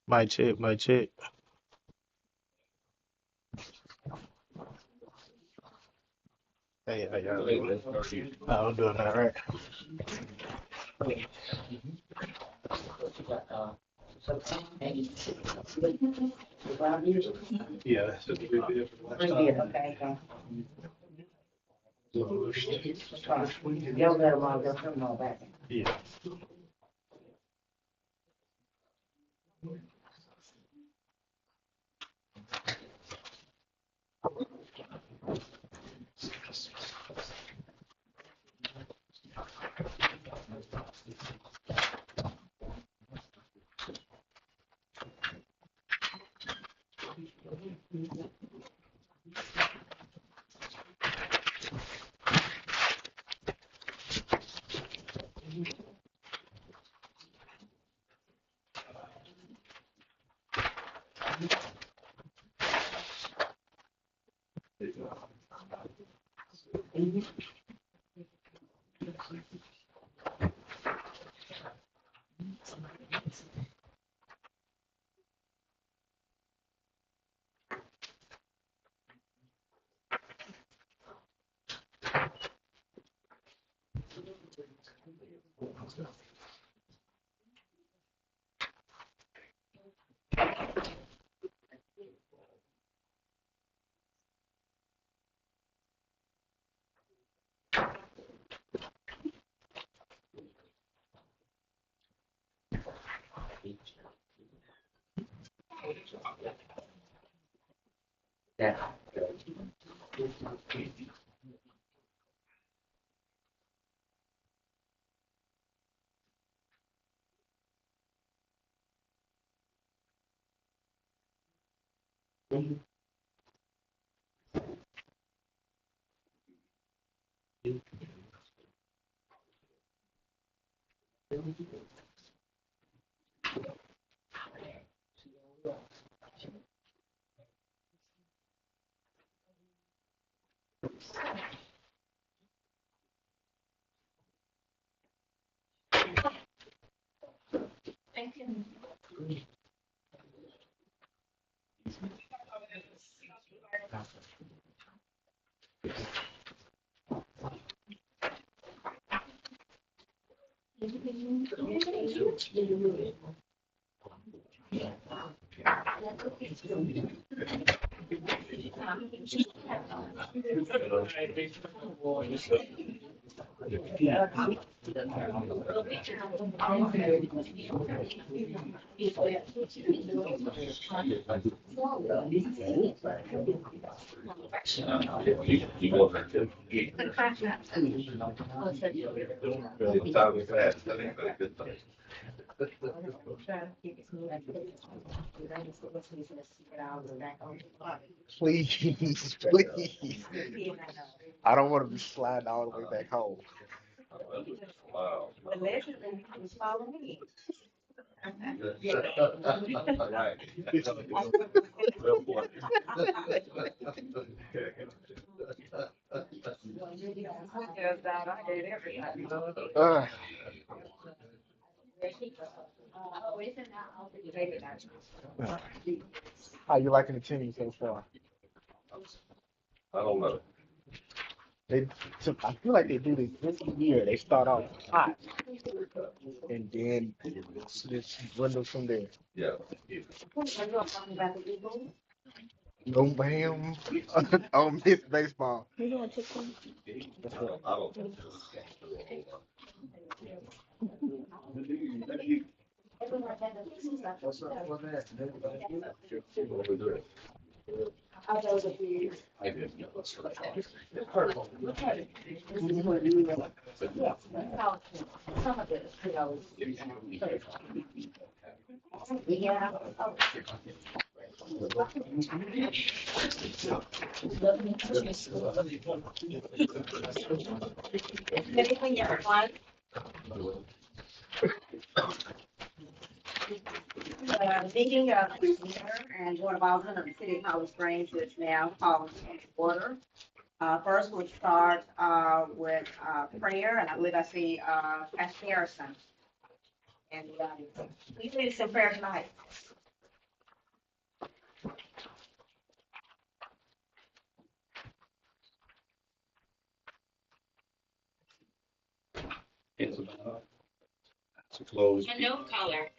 Mic check, mic check. Hey, how y'all doing? I'm doing all right. Yeah, that's a big deal for last time. Okay. They'll let them all, they'll come all back. Yeah. Yeah. Please, please. I don't want to be sliding all the way back home. Allegedly, was following me. Uh, how you liking the team so far? I don't know. They, I feel like they do this this year. They start off hot and then just dwindle from there. Yeah. No, ma'am. Oh, Miss Baseball. What's up? I don't. What we doing? I did. Yeah. Anything you want? Speaking of this year and Board of Alderman of the City of Holly Springs, which now calls to order. First, we'll start with prayer, and I believe I see Pastor Harrison. And please lead us in prayer tonight. To close, A no caller.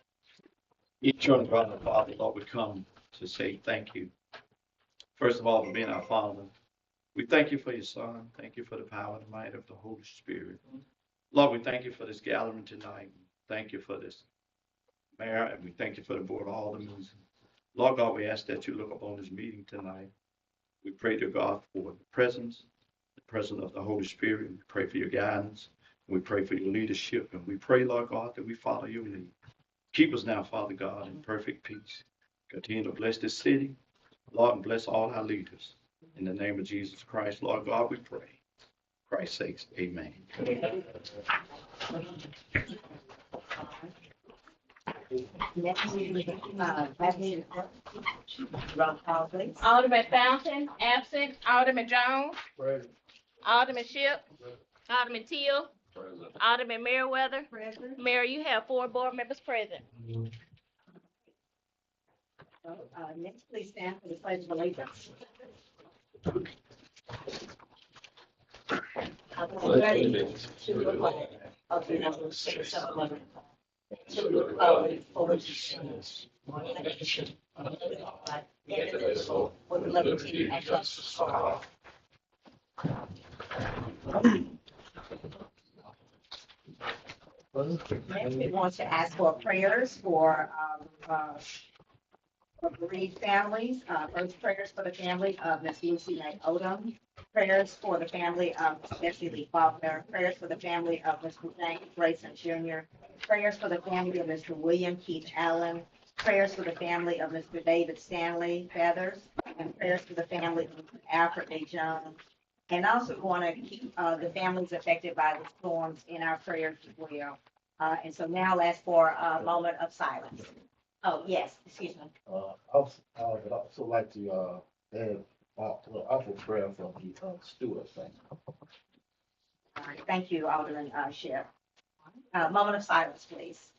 each one of our Father, Lord, we come to say thank you. First of all, for being our Father. We thank you for your Son. Thank you for the power and might of the Holy Spirit. Lord, we thank you for this gathering tonight. Thank you for this mayor, and we thank you for the board of aldermen. Lord God, we ask that you look upon this meeting tonight. We pray to God for the presence of the Holy Spirit. We pray for your guidance. We pray for your leadership. And we pray, Lord God, that we follow your lead. Keep us now, Father God, in perfect peace. Continue to bless this city, Lord, and bless all our leaders. In the name of Jesus Christ, Lord God, we pray. Christ's sakes, amen. Next, Matthew, roll call, please. Alderman Fountain, absent. Alderman Jones. Alderman Shipp. Alderman Teal. President. Alderman Merriweather. Present. Mayor, you have 4 board members present. Next, please stand for the pledge of allegiance. Pledge allegiance to the flag of the United States of America, to the republic for which it stands, one nation, under God, indivisible, with liberty and justice for all. Next, we want to ask for prayers for bereaved families. First, prayers for the family of Ms. Lucy May Odom. Prayers for the family of Bessie Lee Faulkner. Prayers for the family of Mr. James Grayson Jr. Prayers for the family of Mr. William Keith Allen. Prayers for the family of Mr. David Stanley Feathers. And prayers for the family of Mr. Alfred A. Jones. And also want to keep the families affected by the storms in our prayers as well. And so now I'll ask for a moment of silence. Oh, yes, excuse me. I would also like to add offer prayer for the Stewart family. All right, thank you, Alderman Sheriff. Moment of silence, please.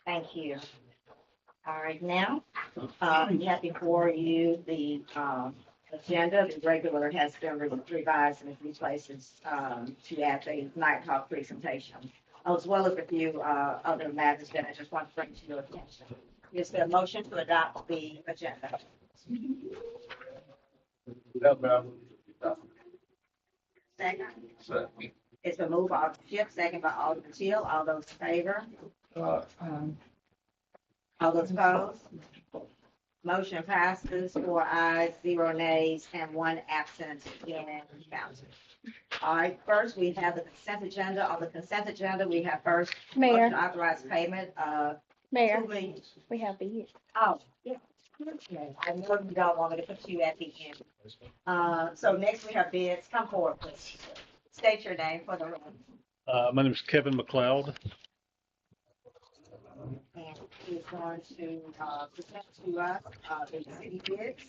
Thank you. All right, now, you have before you the agenda. The regular has been revised in a few places to add the night talk presentation, as well as a few other matters that I just want to bring to your attention. Is there a motion to adopt the agenda? Second. Second. It's been moved by Alderman Shipp, second by Alderman Teal. All those in favor? All those opposed? Motion passes 4 ayes, 0 nays, and 1 absent in Fountain. All right, first we have the consent agenda. On the consent agenda, we have first motion to authorize payment of Mayor, $2 million. we have the. Oh, yeah. Okay. I know you don't want me to put you at the end. So next we have bids. Come forward, please. State your name for the record. My name is Kevin McLeod. And he's going to present to us the city bids.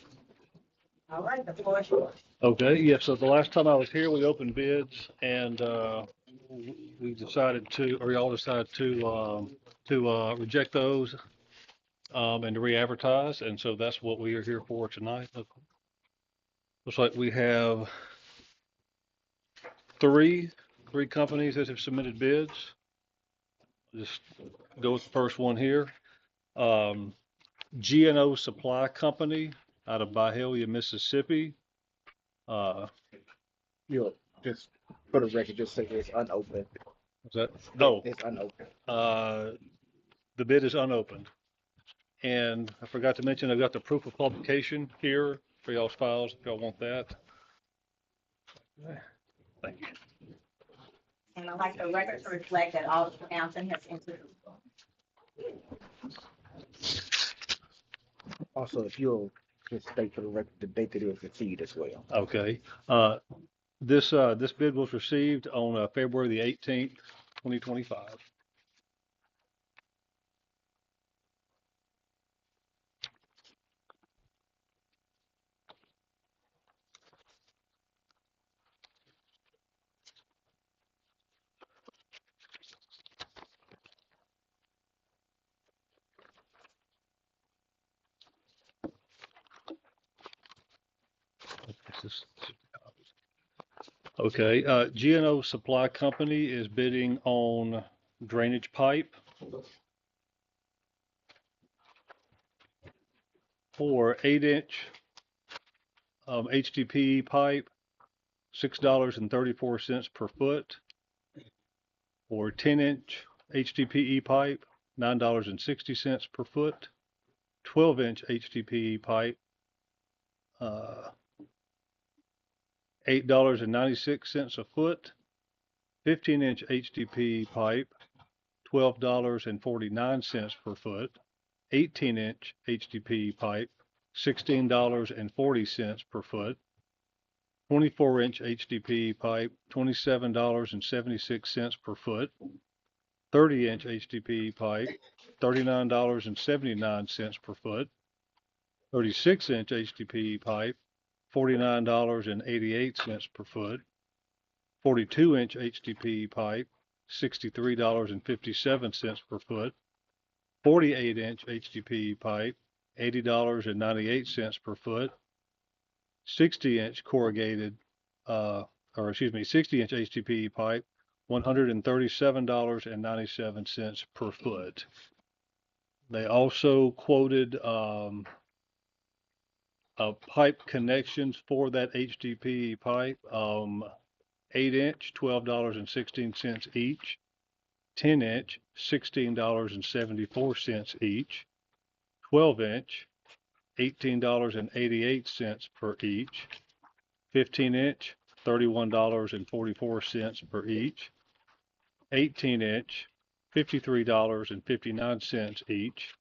All right, the floor is yours. Okay, yeah, so the last time I was here, we opened bids and we decided to, or y'all decided to reject those and to re-advertise. And so that's what we are here for tonight. Looks like we have three companies that have submitted bids. Just go with the first one here. GNO Supply Company out of Byhalia, Mississippi. Just for the record, just say it's unopened. Is that? No, It's unopened. the bid is unopened. And I forgot to mention, I've got the proof of publication here for y'all's files if y'all want that. Thank you. And I'd like the record to reflect that Alderman Fountain has entered. Also, if you'll just state for the record the date that it was received as well. Okay. This bid was received on February the 18th, 2025. Okay, GNO Supply Company is bidding on drainage pipe for 8-inch HDPE pipe, $6.34 per foot, or 10-inch HDPE pipe, $9.60 per foot, 12-inch HDPE pipe, $8.96 a foot, 15-inch HDPE pipe, $12.49 per foot, 18-inch HDPE pipe, $16.40 per foot, 24-inch HDPE pipe, $27.76 per foot, 30-inch HDPE pipe, $39.79 per foot, 36-inch HDPE pipe, $49.88 per foot, 42-inch HDPE pipe, $63.57 per foot, 48-inch HDPE pipe, $80.98 per foot, 60-inch corrugated, 60-inch HDPE pipe, $137.97 per foot. They also quoted pipe connections for that HDPE pipe, 8-inch, $12.16 each, 10-inch, $16.74 each, 12-inch, $18.88 per each, 15-inch, $31.44 per each, 18-inch, $53.59 each,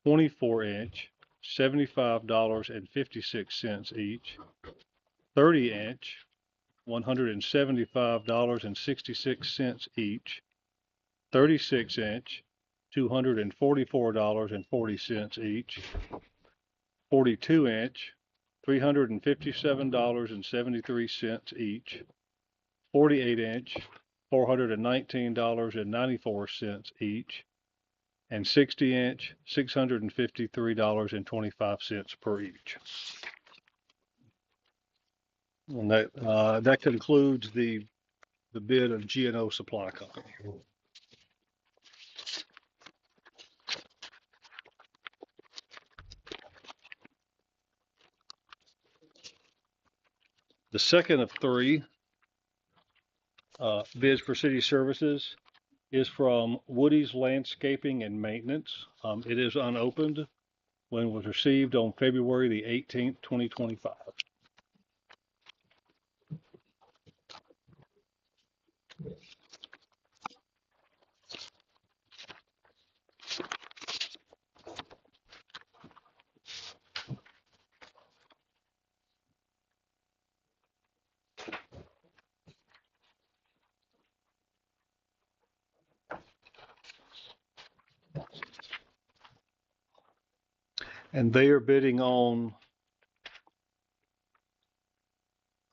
24-inch, $75.56 each, 30-inch, $175.66 each, 36-inch, $244.40 each, 42-inch, $357.73 each, 48-inch, $419.94 each, and 60-inch, $653.25 per each. And that concludes the bid of GNO Supply Company. The second of three bids for city services is from Woody's Landscaping and Maintenance. It is unopened when it was received on February the 18th, 2025. And they are bidding on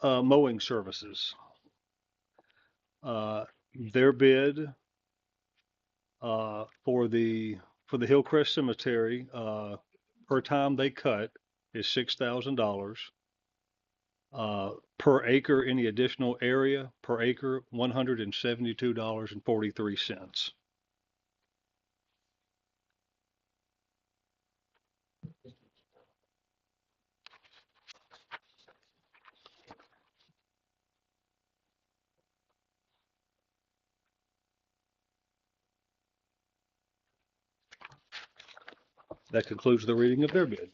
mowing services. Their bid for the Hillcrest Cemetery per time they cut is $6,000. Per acre, any additional area per acre, $172.43. That concludes the reading of their bid.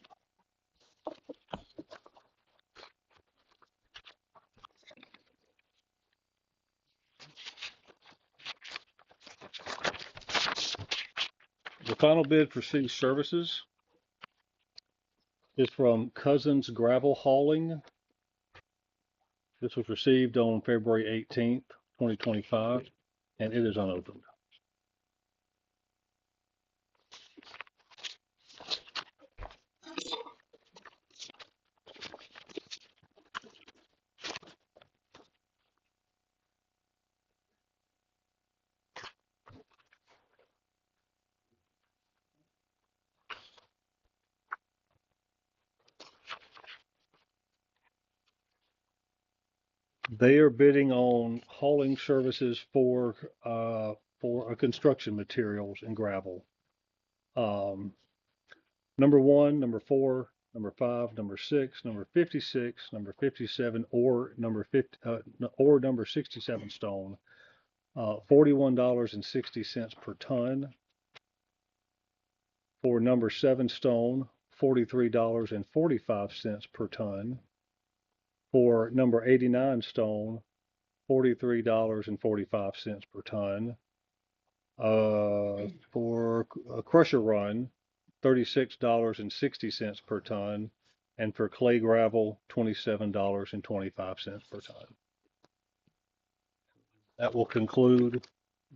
The final bid for city services is from Cousins Gravel Hauling. This was received on February 18th, 2025, and it is unopened. They are bidding on hauling services for construction materials and gravel. Um, number 1, number 4, number 5, number 6, number 56, number 57, or number 50, or number 67 stone, $41.60 per ton. For number 7 stone, $43.45 per ton. For number 89 stone, $43.45 per ton. For a crusher run, $36.60 per ton. And for clay gravel, $27.25 per ton. That will conclude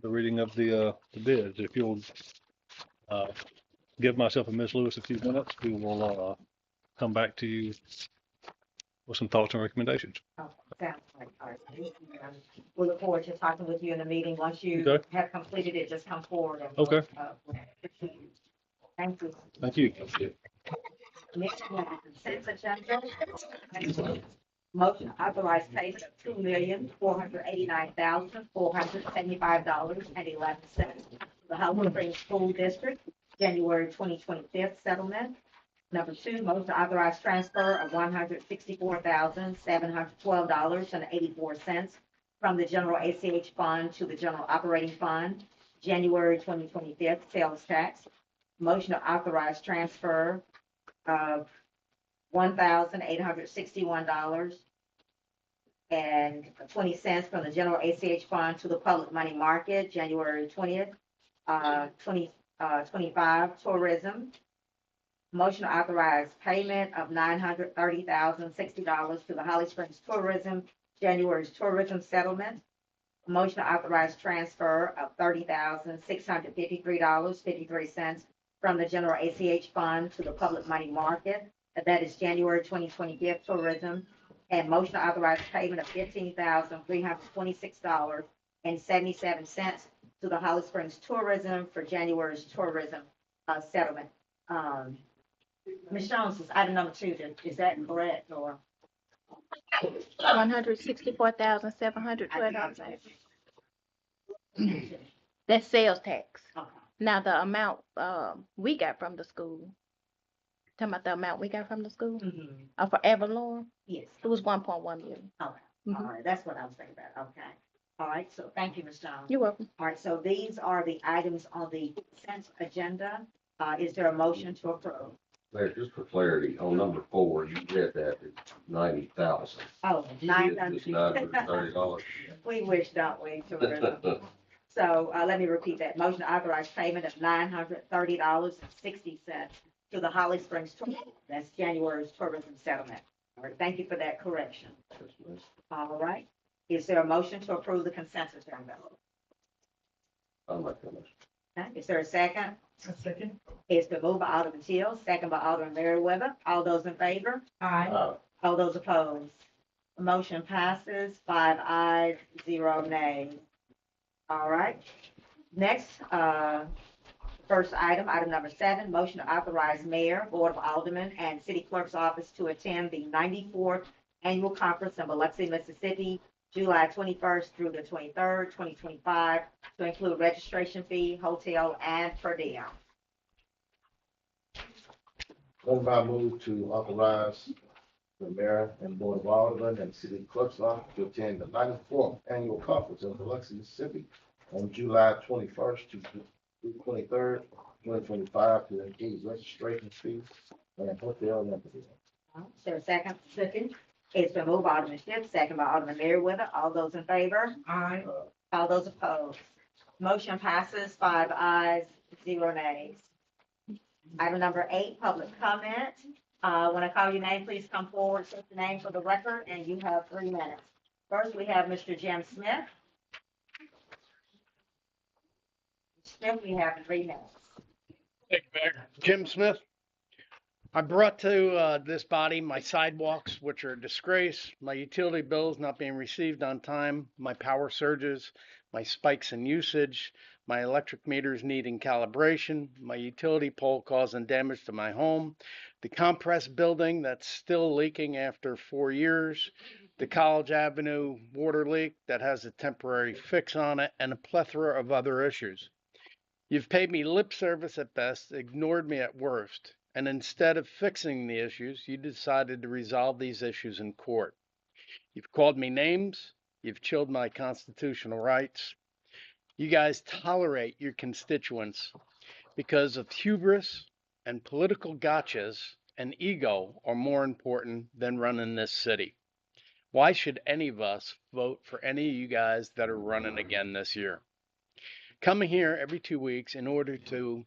the reading of the bids. If you'll give myself and Ms. Lewis a few minutes, we will come back to you with some thoughts and recommendations. Oh, sounds like, all right. We look forward to talking with you in the meeting. Once you Okay. have completed it, just come forward. And Okay. Thank you. Thank you. Next, we have the consent agenda. Motion to authorize payment of $2,489,475.11. The Howard Springs School District, January 2025 settlement. Number 2, motion to authorize transfer of $164,712.84 from the general ACH fund to the general operating fund, January 2025 sales tax. Motion to authorize transfer of $1,861.20 from the general ACH fund to the public money market, January 20th, 2025 tourism. Motion to authorize payment of $930,060 to the Holly Springs Tourism, January's tourism settlement. Motion to authorize transfer of $30,653.53 from the general ACH fund to the public money market. That is January 2025 tourism. And motion to authorize payment of $15,326.77 to the Holly Springs Tourism for January's tourism settlement. Ms. Jones, is item number 2, is that correct or? $164,712. That's sales tax. Okay. Now the amount we got from the school. Talking about the amount we got from the school Mhm. for Everlore, Yes. it was 1.1 million. Okay. Mhm. All right, that's what I was thinking about. Okay. All right, so thank you, Ms. Jones. You're welcome. All right, so these are the items on the consent agenda. Is there a motion to approve? Mayor, just for clarity, on number 4, you read that it's 90,000. Oh, It's $900. $930. We wish, don't we, tourism? So let me repeat that. Motion to authorize payment of $930.60 to the Holly Springs Tourism. That's January's tourism settlement. All right, thank you for that correction. All right. Is there a motion to approve the consent agenda? I'm not gonna. Okay, is there a second? A second. It's been moved by Alderman Teal, second by Alderman Merriweather. All those in favor? All those opposed? The motion passes 5 ayes, 0 nays. All right. Next, first item, item number 7, motion to authorize mayor, board of aldermen, and city clerk's office to attend the 94th annual conference in Biloxi, Mississippi, July 21st through the 23rd, 2025, to include registration fee, hotel, and per diem. I move to authorize the mayor and board of aldermen and city clerk's office to attend the 94th annual conference in Biloxi, Mississippi on July 21st to 23rd, 2025, to include registration fees and hotel and per diem. Is there a second? Second. It's been moved by Alderman Schiff, second by Alderman Merriweather. All those in favor? Aye. All those opposed? Motion passes 5 ayes, 0 nays. Item number 8, public comment. When I call your name, please come forward, state the name for the record, and you have 3 minutes. First, we have Mr. Jim Smith. Smith, we have 3 minutes. Thank you, Mayor. Jim Smith. I brought to this body my sidewalks, which are a disgrace, my utility bills not being received on time, my power surges, my spikes in usage, my electric meters needing calibration, my utility pole causing damage to my home, the compressed building that's still leaking after 4 years, the College Avenue water leak that has a temporary fix on it, and a plethora of other issues. You've paid me lip service at best, ignored me at worst, and instead of fixing the issues, you decided to resolve these issues in court. You've called me names, you've chilled my constitutional rights. You guys tolerate your constituents because of hubris and political gotchas, and ego are more important than running this city. Why should any of us vote for any of you guys that are running again this year? Coming here every 2 weeks in order to,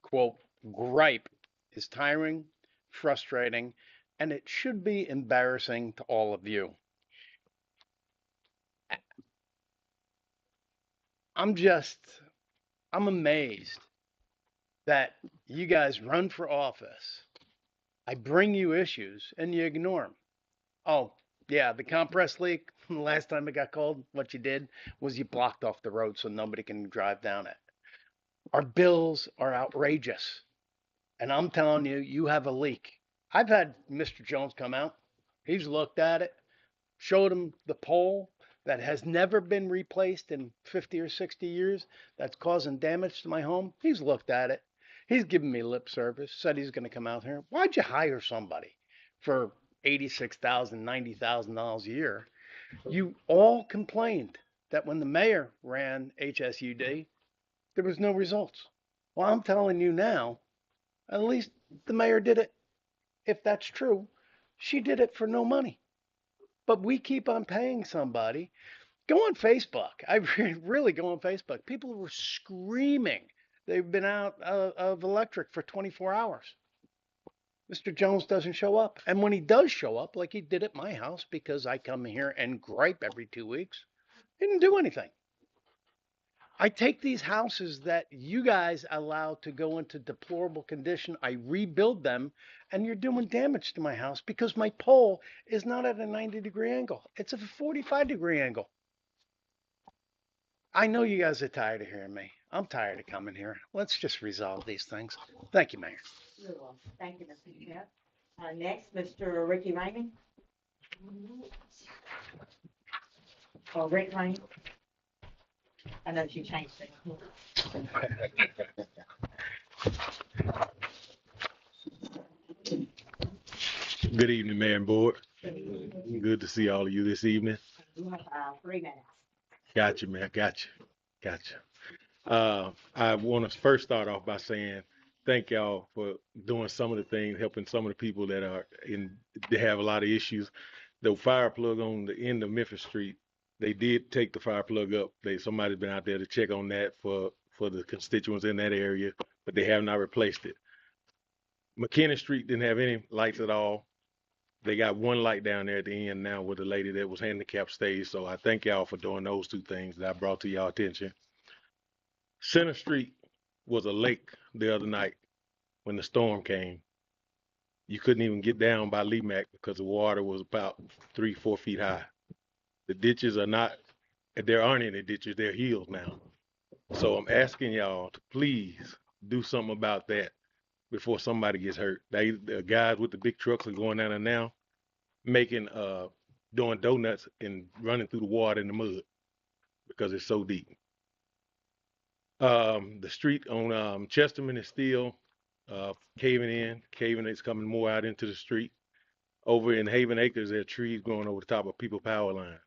quote, gripe is tiring, frustrating, and it should be embarrassing to all of you. I'm amazed that you guys run for office. I bring you issues and you ignore them. Oh, yeah, the compressed leak, the last time it got cold, what you did was you blocked off the road so nobody can drive down it. Our bills are outrageous. And I'm telling you, you have a leak. I've had Mr. Jones come out. He's looked at it, showed him the pole that has never been replaced in 50 or 60 years that's causing damage to my home. He's looked at it. He's given me lip service, said he's going to come out here. Why'd you hire somebody for $86,000, $90,000 a year? You all complained that when the mayor ran HSUD, there was no results. Well, I'm telling you now, at least the mayor did it. If that's true, she did it for no money. But we keep on paying somebody. Go on Facebook. I really go on Facebook. People were screaming. They've been out of electric for 24 hours. Mr. Jones doesn't show up. And when he does show up, like he did at my house, because I come here and gripe every 2 weeks, he didn't do anything. I take these houses that you guys allow to go into deplorable condition, I rebuild them, and you're doing damage to my house because my pole is not at a 90-degree angle. It's at a 45-degree angle. I know you guys are tired of hearing me. I'm tired of coming here. Let's just resolve these things. Thank you, Mayor. You're welcome. Thank you, Mr. Jeff. Next, Mr. Ricky Raymond. Or Rick Raymond. I know she changed it. Good evening, Mayor and Board. Good to see all of you this evening. You have 3 minutes. Gotcha, man. Gotcha. I want to first start off by saying thank y'all for doing some of the things, helping some of the people that are they have a lot of issues. The fire plug on the end of Memphis Street, they did take the fire plug up. Somebody's been out there to check on that for the constituents in that area, but they have not replaced it. McKinney Street didn't have any lights at all. They got one light down there at the end now with the lady that was handicapped stays. So I thank y'all for doing those 2 things that I brought to y'all attention. Center Street was a lake the other night when the storm came. You couldn't even get down by Lemac because the water was about 3-4 feet high. The ditches are not, there aren't any ditches, they're healed now. So I'm asking y'all to please do something about that before somebody gets hurt. The guys with the big trucks are going down there now, doing donuts and running through the water in the mud because it's so deep. The street on Chesterman is still caving in. It's coming more out into the street. Over in Haven Acres, there are trees growing over the top of people's power lines.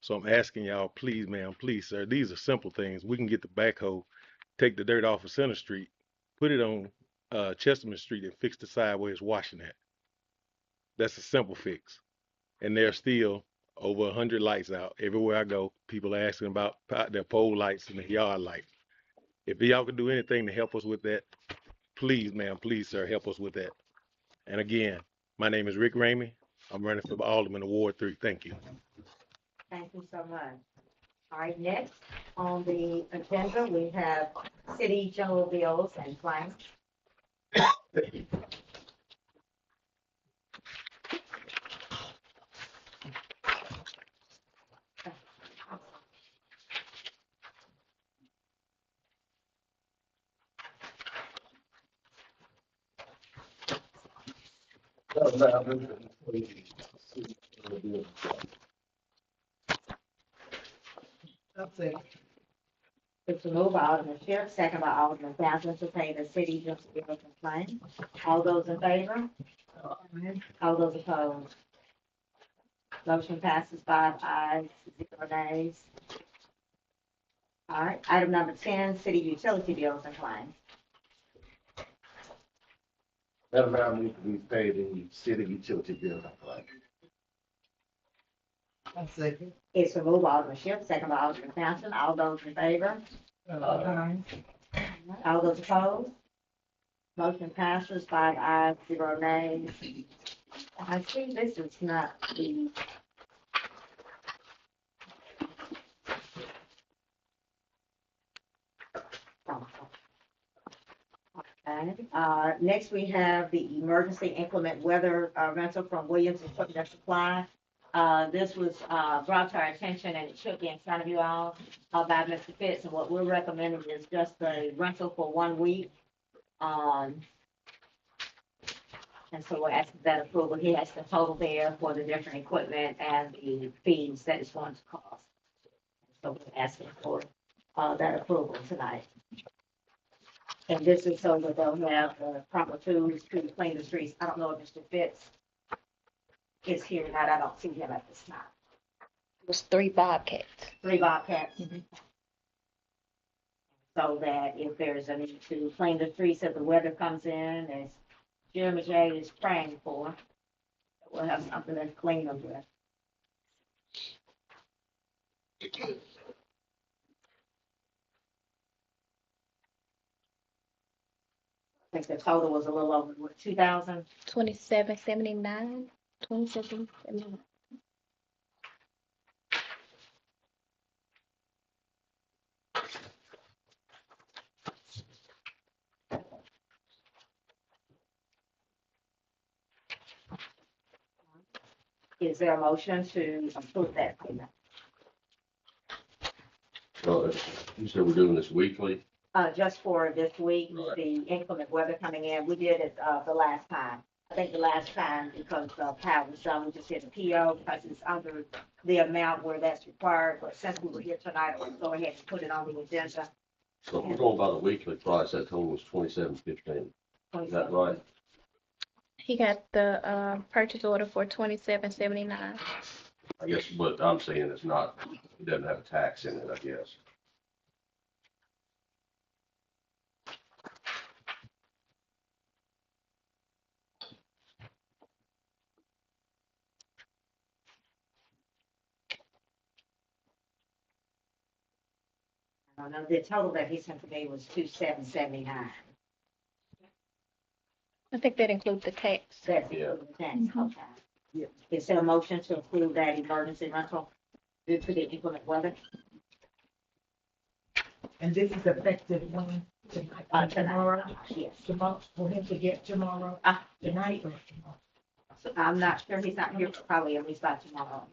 So I'm asking y'all, please, ma'am, please, sir, these are simple things. We can get the backhoe, take the dirt off of Center Street, put it on Chesterman Street and fix the side where it's washing at. That's a simple fix. And there's still over 100 lights out. Everywhere I go, people are asking about their pole lights and the yard light. If y'all can do anything to help us with that, please, ma'am, please, sir, help us with that. And again, my name is Rick Ramey. I'm running for Alderman of Ward 3. Thank you. Thank you so much. All right, next on the agenda, we have city general bills and claims. It's a move by Alderman Shelby, second by Alderman Johnson to pay the city just bills and claims. All those in favor? All those opposed? Motion passes 5 ayes, 0 nays. All right, item number 10, city utility bills and claims. Madam Mayor, I move to pay the city utility bill and claim. It's a move by Alderman Shelby, second by Alderman Johnson. All those in favor? All those opposed? Motion passes 5 ayes, 0 nays. I see this is not the. Okay, next we have the emergency inclement weather rental from Williams Equipment Supply. This was brought to our attention and it should be in front of you all by Mr. Fitz. And what we're recommending is just the rental for 1 week. And so we're asking that approval. He has the total there for the different equipment and the fees that it's going to cost. So we're asking for that approval tonight. And this is so that they'll have the proper tools to clean the streets. I don't know if Mr. Fitz is here tonight. I don't see him at this time. It was 3 Bobcats. 3 Bobcats. So that if there's a need to clean the streets, if the weather comes in, as Jeremy J is praying for, we'll have something to clean them with. I think the total was a little over, what, 2,000? 2779. 2779. Is there a motion to approve that payment? Well, you said we're doing this weekly? Just for this week, Right. the inclement weather coming in, we did it, the last time. I think the last time, because power was done, we just did the PO because it's under the amount where that's required. But since we were here tonight, we'll go ahead and put it on the agenda. So if we're going by the weekly price, that total was 2715. Is that right? He got the purchase order for 2779. I guess what I'm saying is not, it doesn't have a tax in it, I guess. I don't know, the total that he sent to me was 2,779. I think that includes the tax. That's Yeah. the tax, okay. Is there a motion to approve that emergency rental due to the inclement weather? And this is effective when, Tonight. tomorrow? Yes. Tomorrow, for him to get tomorrow, tonight or tomorrow? So I'm not sure, he's not here, but probably at least by tomorrow.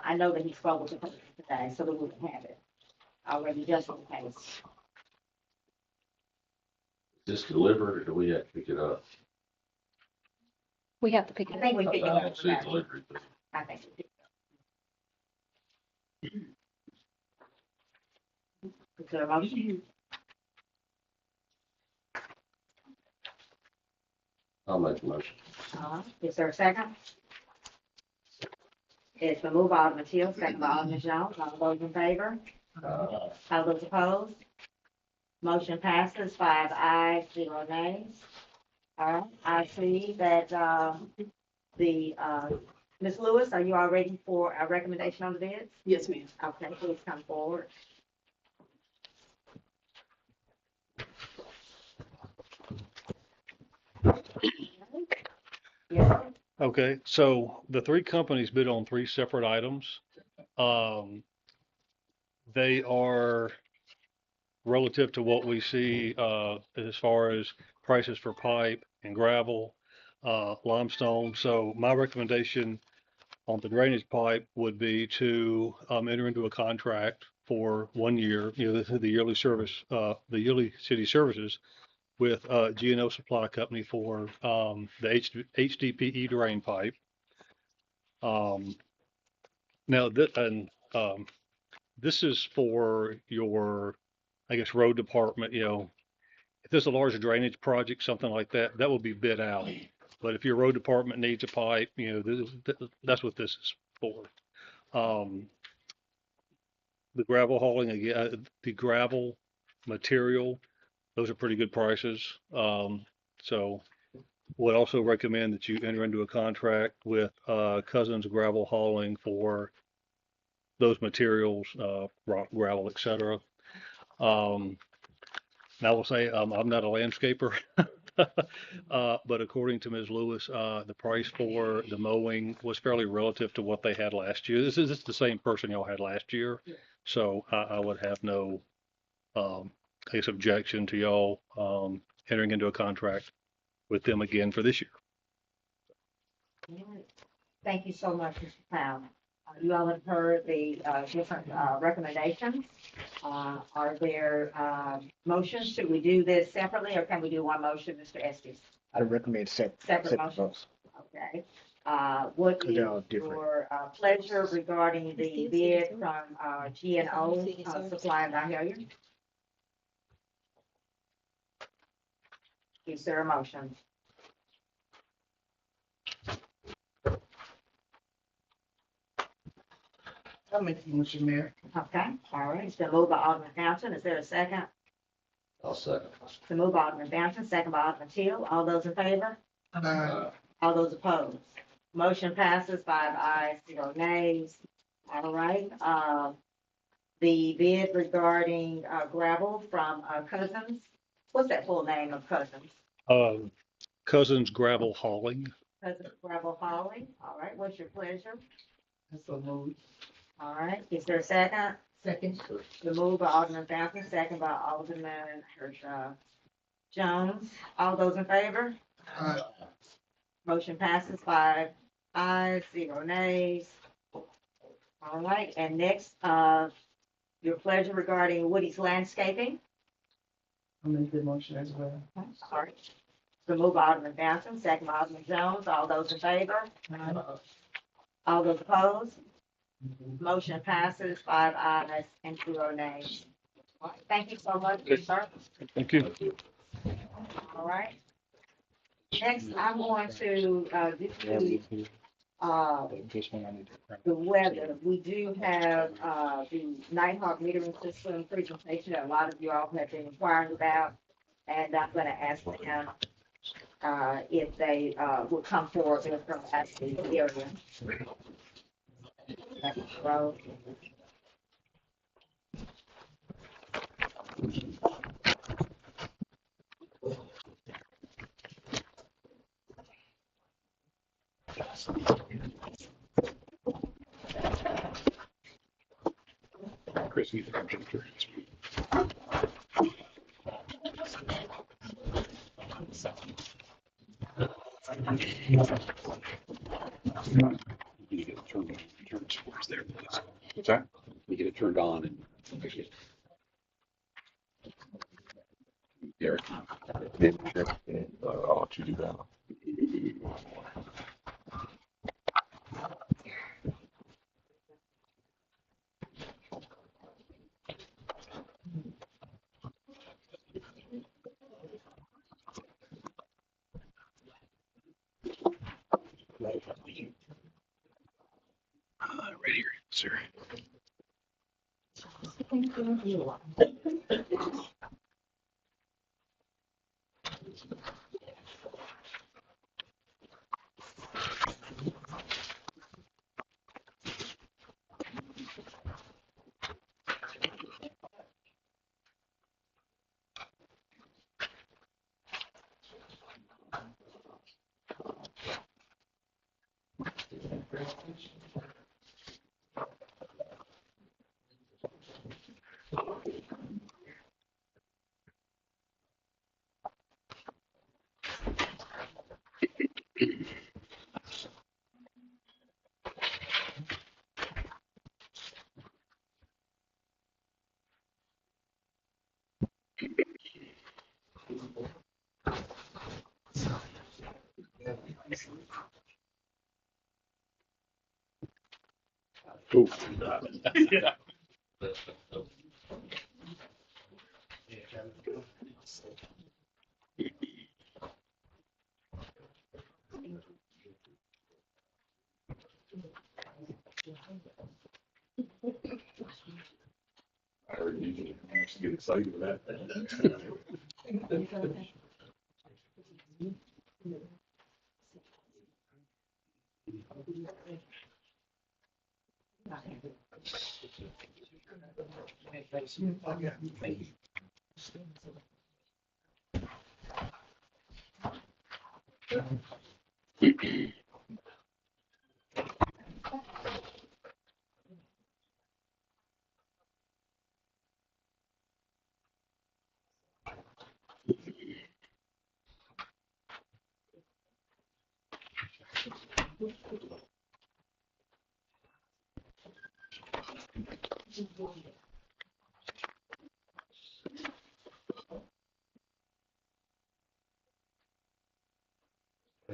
I know that he spoke with the person today, so that we can have it already just in case. Is this delivered or do we have to pick it up? We have to pick I it up. think we I pick it don't up. see delivery, but I think we pick it up. Is there a motion? I'll make the motion. Is there a second? It's been moved by Alderman Teal, second by Alderman Jones. All those in favor? All those opposed? Motion passes 5 ayes, 0 nays. All right, I see that, Ms. Lewis, are you all ready for a recommendation on the bids? Yes, ma'am. Okay, please come forward. Yes, Okay, so the 3 companies bid on 3 separate items. They are relative to what we see as far as prices for pipe and gravel, limestone. So my recommendation on the drainage pipe would be to enter into a contract for 1 year, the yearly service, the yearly city services with G&O Supply Company for the HDPE drain pipe. Now, this is for your, I guess, road department, if there's a large drainage project, something like that, that will be bid out. But if your road department needs a pipe, that's what this is for. Um, the gravel hauling, again, the gravel material, those are pretty good prices. So would also recommend that you enter into a contract with Cousins Gravel Hauling for those materials, rock, gravel, etc. And I will say I'm not a landscaper, but according to Ms. Lewis, the price for the mowing was fairly relative to what they had last year. This is the same person y'all had last year, so I would have no, I guess, objection to y'all entering into a contract with them again for this year. Thank you so much, Mr. Powell. You all have heard the different recommendations. Are there motions? Should we do this separately or can we do one motion, Mr. Estes? I recommend Separate motions? Okay. What is your pleasure regarding the bid from G&O Supply and Value? Is there a motion? I'll make the motion, Mayor. Okay, all right. It's been moved by Alderman Fountain. Is there a second? I'll second. It's been moved by Alderman Fountain, second by Alderman Teal. All those in favor? All those opposed? Motion passes 5 ayes, 0 nays. All right. The bid regarding gravel from Cousins. What's that full name of Cousins? Cousins Gravel Hauling. Cousins Gravel Hauling. All right. What's your pleasure? So moved. All right. Is there a second? Second. The move by Alderman Fountain, second by Alderman Jones. All those in favor? Motion passes 5 ayes, 0 nays. All right, and next, your pleasure regarding Woody's Landscaping. I'll make the motion as well. All right. The move by Alderman Fountain, second by Alderman Jones. All those in favor? All those opposed? Motion passes 5 ayes and 0 nays. All right, thank you so much, sir. Thank you. All right. Next, I'm going to do the weather. We do have the Nighthawk metering system presentation that a lot of you all have been inquiring about, and I'm going to ask them if they will come forward with from the area. So, Chris, you can jump through. You get it turned towards there, please. What's that? You get it turned on and make it. Derek. I'll let you do that. Right here, sir. Thank you. Ooh. Yeah. I heard you get excited for that.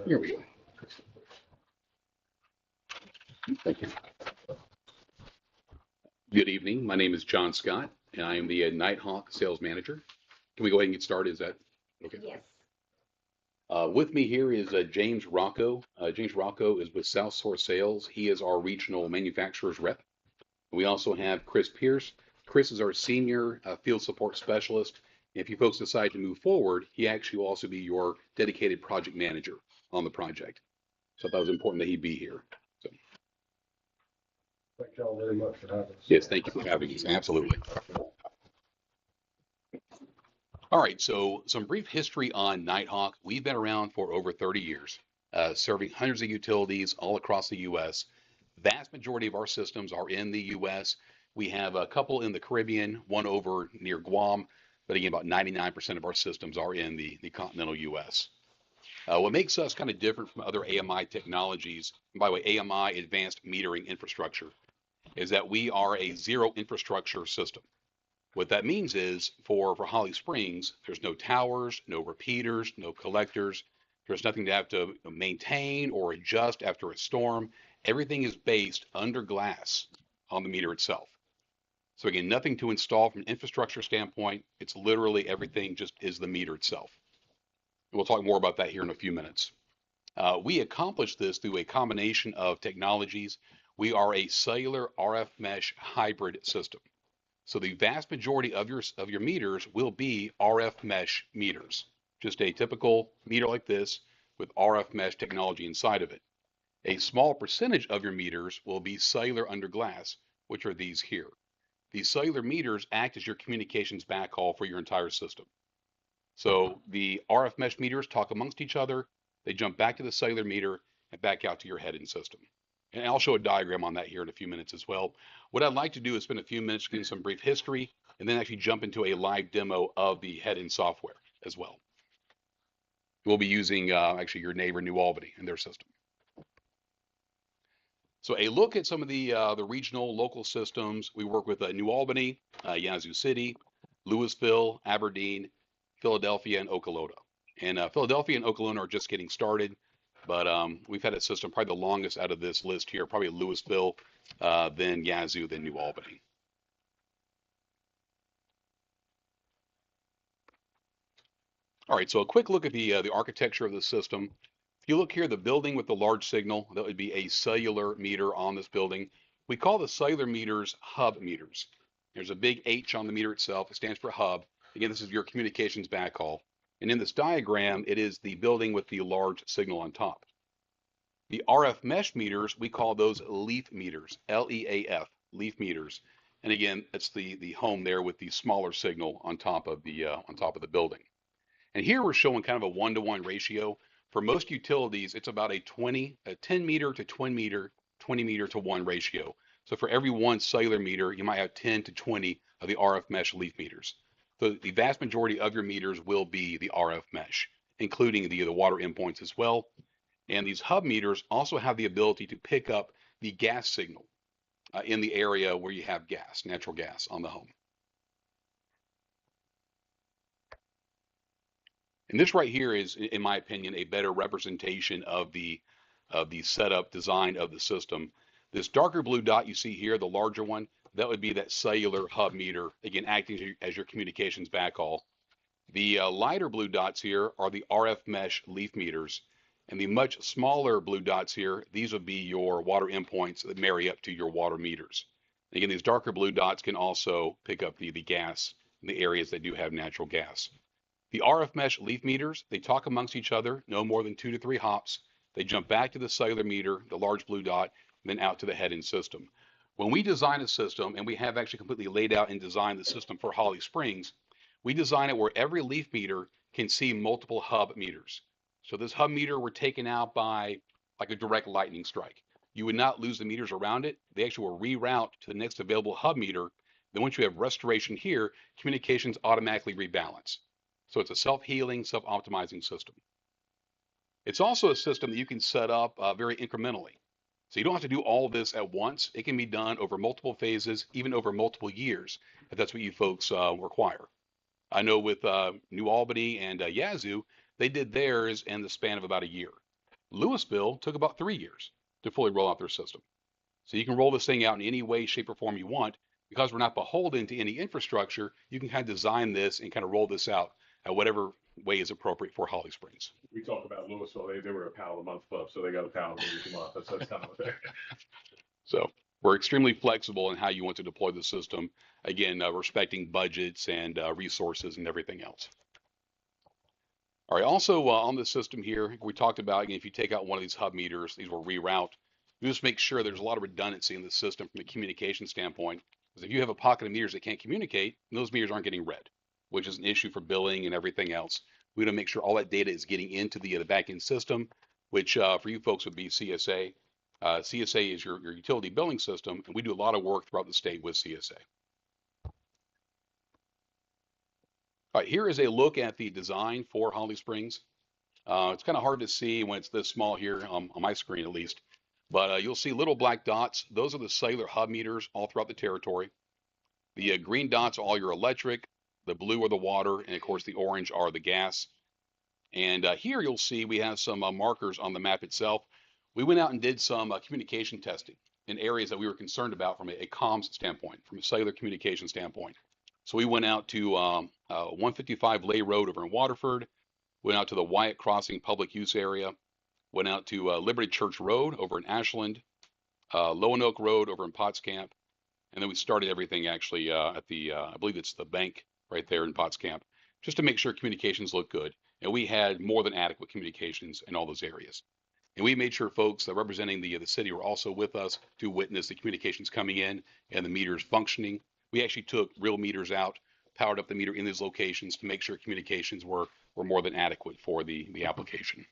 Here we go. Thank you. Good evening. My name is John Scott, and I am the Nighthawk sales manager. Can we go ahead and get started? Is that okay? Yes. With me here is James Rocco. James Rocco is with South Source Sales. He is our regional manufacturer's rep. We also have Chris Pierce. Chris is our senior field support specialist. If you folks decide to move forward, he actually will also be your dedicated project manager on the project. So I thought it was important that he be here. So, Thank y'all very much for having us. yes, thank you for having us. Absolutely. All right, so some brief history on Nighthawk. We've been around for over 30 years, serving hundreds of utilities all across the U.S. Vast majority of our systems are in the U.S. We have a couple in the Caribbean, one over near Guam, but again, about 99% of our systems are in the continental U.S. What makes us kind of different from other AMI technologies, and by the way, AMI, Advanced Metering Infrastructure, is that we are a zero infrastructure system. What that means is for Holly Springs, there's no towers, no repeaters, no collectors. There's nothing to have to maintain or adjust after a storm. Everything is based under glass on the meter itself. So again, nothing to install from an infrastructure standpoint. It's literally everything just is the meter itself. We'll talk more about that here in a few minutes. We accomplish this through a combination of technologies. We are a cellular RF mesh hybrid system. So the vast majority of your meters will be RF mesh meters, just a typical meter like this with RF mesh technology inside of it. A small percentage of your meters will be cellular under glass, which are these here. These cellular meters act as your communications backhaul for your entire system. So the RF mesh meters talk amongst each other, they jump back to the cellular meter and back out to your head-end system. And I'll show a diagram on that here in a few minutes as well. What I'd like to do is spend a few minutes getting some brief history and then actually jump into a live demo of the head-end software as well. We'll be using actually your neighbor New Albany and their system. So a look at some of the regional local systems. We work with New Albany, Yazoo City, Louisville, Aberdeen, Philadelphia, and Okolona. And Philadelphia and Okolona are just getting started, but we've had a system probably the longest out of this list here, probably Louisville, then Yazoo, then New Albany. All right, so a quick look at the architecture of the system. If you look here, the building with the large signal, that would be a cellular meter on this building. We call the cellular meters hub meters. There's a big H on the meter itself. It stands for hub. Again, this is your communications backhaul. And in this diagram, it is the building with the large signal on top. The RF mesh meters, we call those leaf meters, L-E-A-F, leaf meters. And again, it's the home there with the smaller signal on top of the building. And here we're showing kind of a 1-to-1 ratio. For most utilities, it's about a 10 meter to 20 meter to 1 ratio. So for every one cellular meter, you might have 10 to 20 of the RF mesh leaf meters. So the vast majority of your meters will be the RF mesh, including the water endpoints as well. And these hub meters also have the ability to pick up the gas signal in the area where you have gas, natural gas on the home. And this right here is, in my opinion, a better representation of the setup design of the system. This darker blue dot you see here, the larger one, that would be that cellular hub meter, again, acting as your communications backhaul. The lighter blue dots here are the RF mesh leaf meters. And the much smaller blue dots here, these would be your water endpoints that marry up to your water meters. And again, these darker blue dots can also pick up the gas in the areas that do have natural gas. The RF mesh leaf meters, they talk amongst each other, no more than 2 to 3 hops. They jump back to the cellular meter, the large blue dot, and then out to the head-end system. When we design a system, and we have actually completely laid out and designed the system for Holly Springs, we design it where every leaf meter can see multiple hub meters. So this hub meter were taken out by like a direct lightning strike. You would not lose the meters around it. They actually will reroute to the next available hub meter. Then once you have restoration here, communications automatically rebalance. So it's a self-healing, self-optimizing system. It's also a system that you can set up very incrementally. So you don't have to do all of this at once. It can be done over multiple phases, even over multiple years, if that's what you folks require. I know with New Albany and Yazoo, they did theirs in the span of about a year. Louisville took about 3 years to fully roll out their system. So you can roll this thing out in any way, shape, or form you want. Because we're not beholden to any infrastructure, you can kind of design this and kind of roll this out at whatever way is appropriate for Holly Springs. We talk about Louisville, they were a paddle a month club, so they got a paddle a month. That's kind of what they're. So we're extremely flexible in how you want to deploy the system. Again, respecting budgets and resources and everything else. All right, also on the system here, we talked about, again, if you take out one of these hub meters, these will reroute. You just make sure there's a lot of redundancy in the system from a communication standpoint. Because if you have a pocket of meters that can't communicate, those meters aren't getting read, which is an issue for billing and everything else. We want to make sure all that data is getting into the back-end system, which for you folks would be CSA. CSA is your utility billing system, and we do a lot of work throughout the state with CSA. All right, here is a look at the design for Holly Springs. It's kind of hard to see when it's this small here on my screen at least, but you'll see little black dots. Those are the cellular hub meters all throughout the territory. The green dots are all your electric, the blue are the water, and of course the orange are the gas. And here you'll see we have some markers on the map itself. We went out and did some communication testing in areas that we were concerned about from a comms standpoint, from a cellular communication standpoint. So we went out to 155 Lay Road over in Waterford, went out to the Wyatt Crossing public use area, went out to Liberty Church Road over in Ashland, Lonoke Road over in Potts Camp, and then we started everything actually at the, I believe it's the bank right there in Potts Camp, just to make sure communications look good. And we had more than adequate communications in all those areas. And we made sure folks that representing the city were also with us to witness the communications coming in and the meters functioning. We actually took real meters out, powered up the meter in these locations to make sure communications were more than adequate for the application.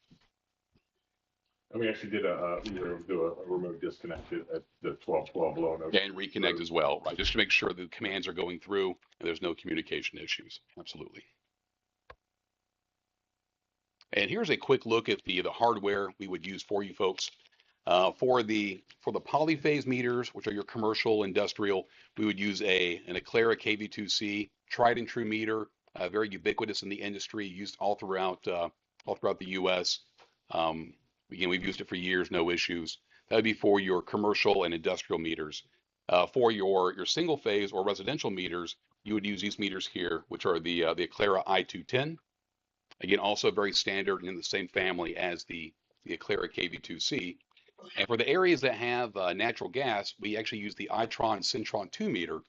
And we actually did we were able to do a remote disconnect at the 1212 Lonoke. And reconnect as well, right? Just to make sure the commands are going through and there's no communication issues. Absolutely. And here's a quick look at the hardware we would use for you folks. For the polyphase meters, which are your commercial, industrial, we would use an Aclara KV2C tried and true meter, very ubiquitous in the industry, used all throughout the U.S. Again, we've used it for years, no issues. That would be for your commercial and industrial meters. For your single phase or residential meters, you would use these meters here, which are the Aclara I210. Again, also very standard and in the same family as the Aclara KV2C. And for the areas that have natural gas, we actually use the Itron Syntron 2 meter,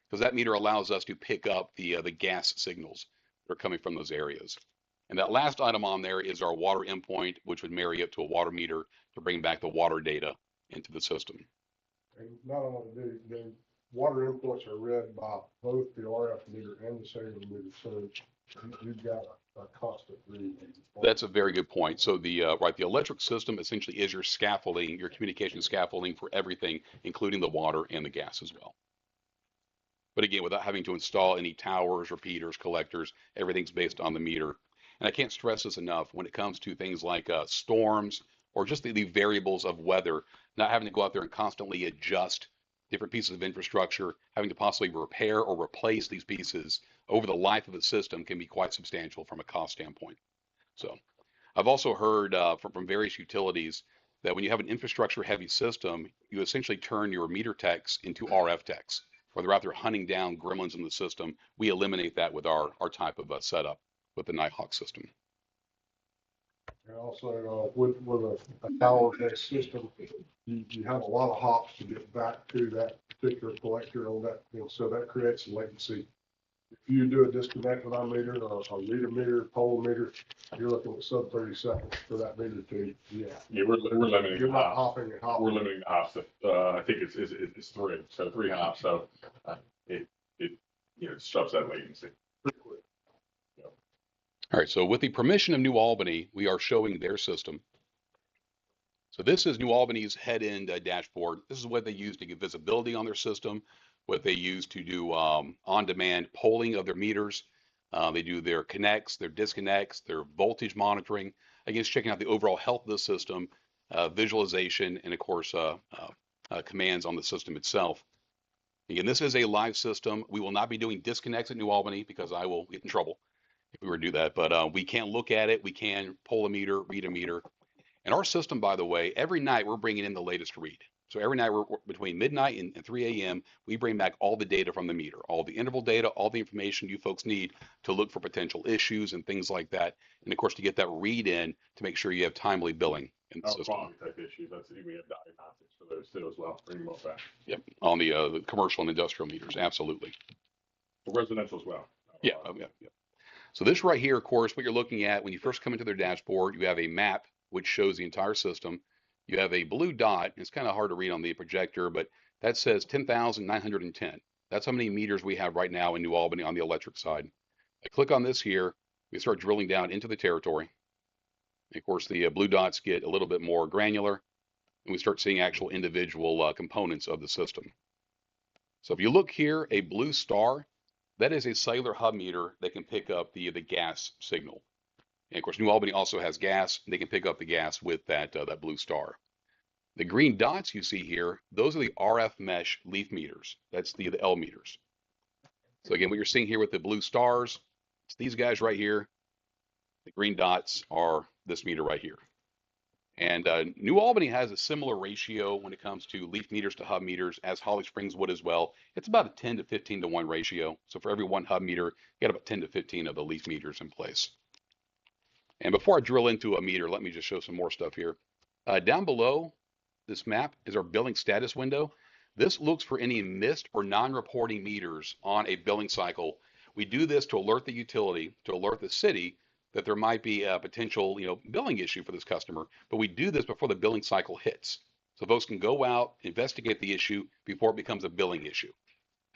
because that meter allows us to pick up the gas signals that are coming from those areas. And that last item on there is our water endpoint, which would marry up to a water meter to bring back the water data into the system. And not only the water inputs are read by both the RF meter and the cellular meter, so you've got a constant read. That's a very good point. So the electric system essentially is your scaffolding, your communication scaffolding for everything, including the water and the gas as well. But again, without having to install any towers, repeaters, collectors, everything's based on the meter. And I can't stress this enough when it comes to things like storms or just the variables of weather, not having to go out there and constantly adjust different pieces of infrastructure, having to possibly repair or replace these pieces over the life of the system can be quite substantial from a cost standpoint. So I've also heard from various utilities that when you have an infrastructure heavy system, you essentially turn your meter techs into RF techs. or they're out there hunting down gremlins in the system, we eliminate that with our type of setup with the Nighthawk system. And also, with a tower-based system, you have a lot of hops to get back to that particular collector on that, so that creates latency. If you do a disconnect with our meter or a reader meter, pole meter, you're looking at sub 30 seconds for that meter to, Yeah, we're limiting you're the not hops. hopping and hopping. We're limiting the hops to, I think it's 3, so 3 hops, so, it, disrupts that latency. Pretty quick. All right, so with the permission of New Albany, we are showing their system. So this is New Albany's head-end dashboard. This is what they use to get visibility on their system, what they use to do on-demand polling of their meters. They do their connects, their disconnects, their voltage monitoring, again, it's checking out the overall health of the system, visualization, and of course, commands on the system itself. Again, this is a live system. We will not be doing disconnects at New Albany because I will get in trouble if we were to do that, but we can look at it. We can pull a meter, read a meter. And our system, by the way, every night we're bringing in the latest read. So every night we're between midnight and 3 a.m., we bring back all the data from the meter, all the interval data, all the information you folks need to look for potential issues and things like that. And of course, to get that read in to make sure you have timely billing in the system. Quality type issues, we have diagnostics for those too as well, bring them all back. Yep, on the commercial and industrial meters, absolutely. For residential as well. Yeah, yeah. So this right here, of course, what you're looking at when you first come into their dashboard, you have a map which shows the entire system. You have a blue dot. It's kind of hard to read on the projector, but that says 10,910. That's how many meters we have right now in New Albany on the electric side. I click on this here. We start drilling down into the territory. And of course, the blue dots get a little bit more granular, and we start seeing actual individual components of the system. So if you look here, a blue star, that is a cellular hub meter that can pick up the gas signal. And of course, New Albany also has gas. They can pick up the gas with that blue star. The green dots you see here, those are the RF mesh leaf meters. That's the L meters. So again, what you're seeing here with the blue stars, it's these guys right here. The green dots are this meter right here. And New Albany has a similar ratio when it comes to leaf meters to hub meters as Holly Springs would as well. It's about a 10 to 15 to 1 ratio. So for every 1 hub meter, you got about 10 to 15 of the leaf meters in place. And before I drill into a meter, let me just show some more stuff here. Down below this map is our billing status window. This looks for any missed or non-reporting meters on a billing cycle. We do this to alert the utility, to alert the city that there might be a potential, billing issue for this customer, but we do this before the billing cycle hits. So folks can go out, investigate the issue before it becomes a billing issue.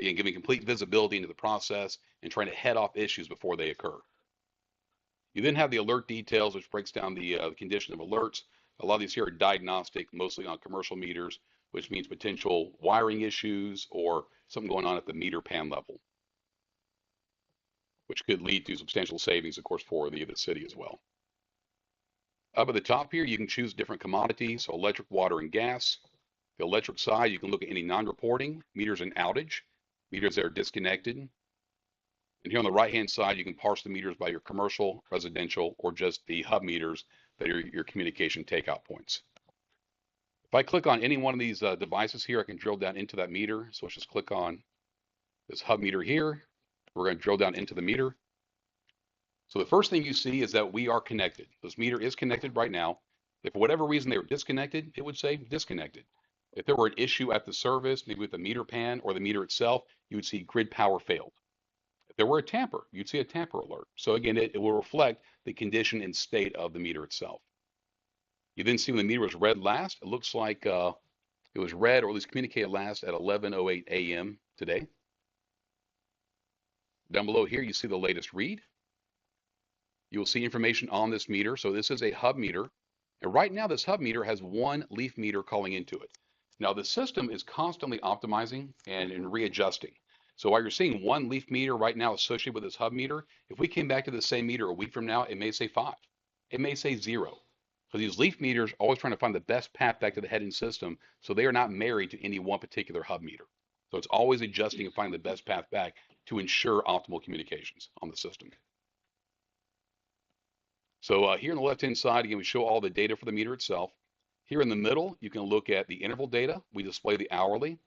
Again, giving complete visibility into the process and trying to head off issues before they occur. You then have the alert details, which breaks down the condition of alerts. A lot of these here are diagnostic, mostly on commercial meters, which means potential wiring issues or something going on at the meter pan level, which could lead to substantial savings, of course, for the city as well. Up at the top here, you can choose different commodities, so electric, water, and gas. The electric side, you can look at any non-reporting, meters in outage, meters that are disconnected. And here on the right-hand side, you can parse the meters by your commercial, residential, or just the hub meters that are your communication takeout points. If I click on any one of these devices here, I can drill down into that meter. So let's just click on this hub meter here. We're going to drill down into the meter. So the first thing you see is that we are connected. This meter is connected right now. If for whatever reason they were disconnected, it would say disconnected. If there were an issue at the service, maybe with the meter pan or the meter itself, you would see grid power failed. If there were a tamper, you'd see a tamper alert. So again, it will reflect the condition and state of the meter itself. You then see when the meter was read last, it looks like it was read or at least communicated last at 11:08 a.m. today. Down below here, you see the latest read. You will see information on this meter. So this is a hub meter. And right now, this hub meter has 1 leaf meter calling into it. Now, the system is constantly optimizing and readjusting. So while you're seeing 1 leaf meter right now associated with this hub meter, if we came back to the same meter a week from now, it may say 5. It may say 0. So these leaf meters are always trying to find the best path back to the heading system, so they are not married to any one particular hub meter. So it's always adjusting and finding the best path back to ensure optimal communications on the system. So here on the left-hand side, again, we show all the data for the meter itself. Here in the middle, you can look at the interval data. We display the hourly,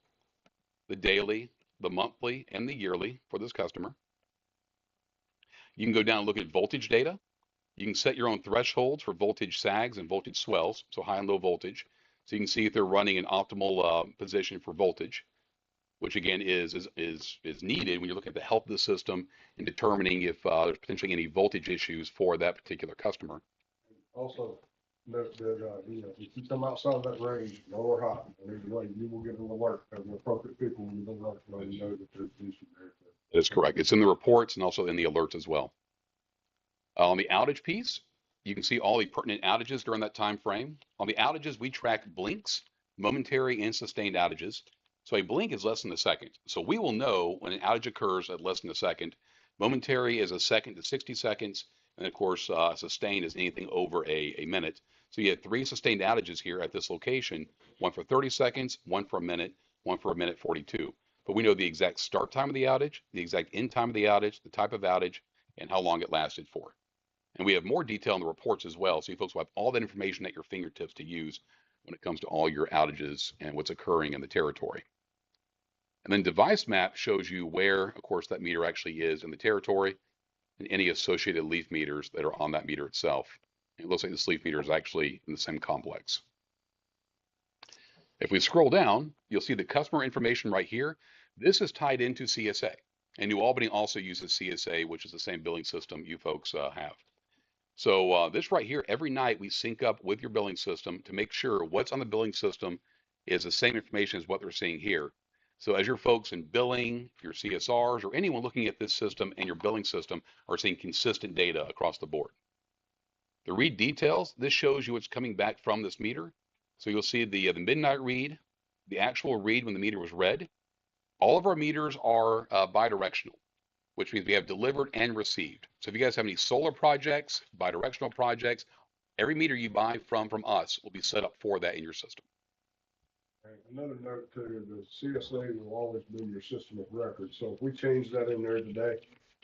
the daily, the monthly, and the yearly for this customer. You can go down and look at voltage data. You can set your own thresholds for voltage sags and voltage swells, so high and low voltage. So you can see if they're running an optimal position for voltage, which again is needed when you're looking at the health of the system and determining if there's potentially any voltage issues for that particular customer. Also, note that, if you come outside of that range, low or high, either way, you will get an alert of the appropriate people when you alert, so you know that there's an issue there. That is correct. It's in the reports and also in the alerts as well. On the outage piece, you can see all the pertinent outages during that time frame. On the outages, we track blinks, momentary and sustained outages. So a blink is less than a second. So we will know when an outage occurs at less than a second. Momentary is a second to 60 seconds. And of course, sustained is anything over a minute. So you have 3 sustained outages here at this location, one for 30 seconds, one for a minute, one for a minute 42. But we know the exact start time of the outage, the exact end time of the outage, the type of outage, and how long it lasted for. And we have more detail in the reports as well. So you folks will have all that information at your fingertips to use when it comes to all your outages and what's occurring in the territory. And then device map shows you where, of course, that meter actually is in the territory and any associated leaf meters that are on that meter itself. And it looks like this leaf meter is actually in the same complex. If we scroll down, you'll see the customer information right here. This is tied into CSA. And New Albany also uses CSA, which is the same billing system you folks have. So this right here, every night we sync up with your billing system to make sure what's on the billing system is the same information as what they're seeing here. So as your folks in billing, your CSRs, or anyone looking at this system and your billing system are seeing consistent data across the board. The read details, this shows you what's coming back from this meter. So you'll see the midnight read, the actual read when the meter was read. All of our meters are bidirectional, which means we have delivered and received. So if you guys have any solar projects, bidirectional projects, every meter you buy from us will be set up for that in your system. And another note too, the CSA will always be your system of record. So if we change that in there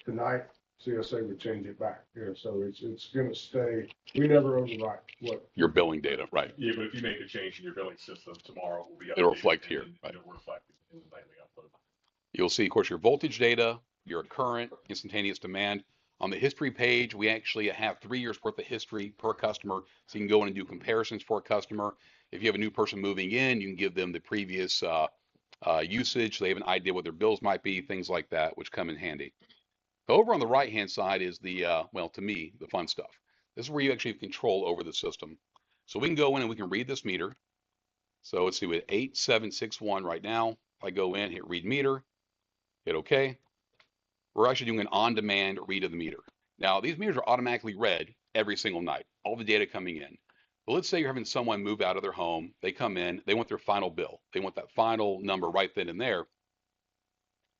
tonight, CSA would change it back. Yeah, so it's going to stay. We never overwrite what your billing data, right? Yeah, but if you make a change in your billing system tomorrow, it will be updated. It'll reflect here, right? It'll reflect in the nightly upload. You'll see, of course, your voltage data, your current instantaneous demand. On the history page, we actually have 3 years worth of history per customer. So you can go in and do comparisons for a customer. If you have a new person moving in, you can give them the previous usage. So they have an idea what their bills might be, things like that, which come in handy. Over on the right-hand side is the, well, to me, the fun stuff. This is where you actually have control over the system. So we can go in and we can read this meter. So let's see, with 8761 right now, if I go in, hit read meter, hit OK. We're actually doing an on-demand read of the meter. Now, these meters are automatically read every single night, all the data coming in. But let's say you're having someone move out of their home. They come in, they want their final bill. They want that final number right then and there.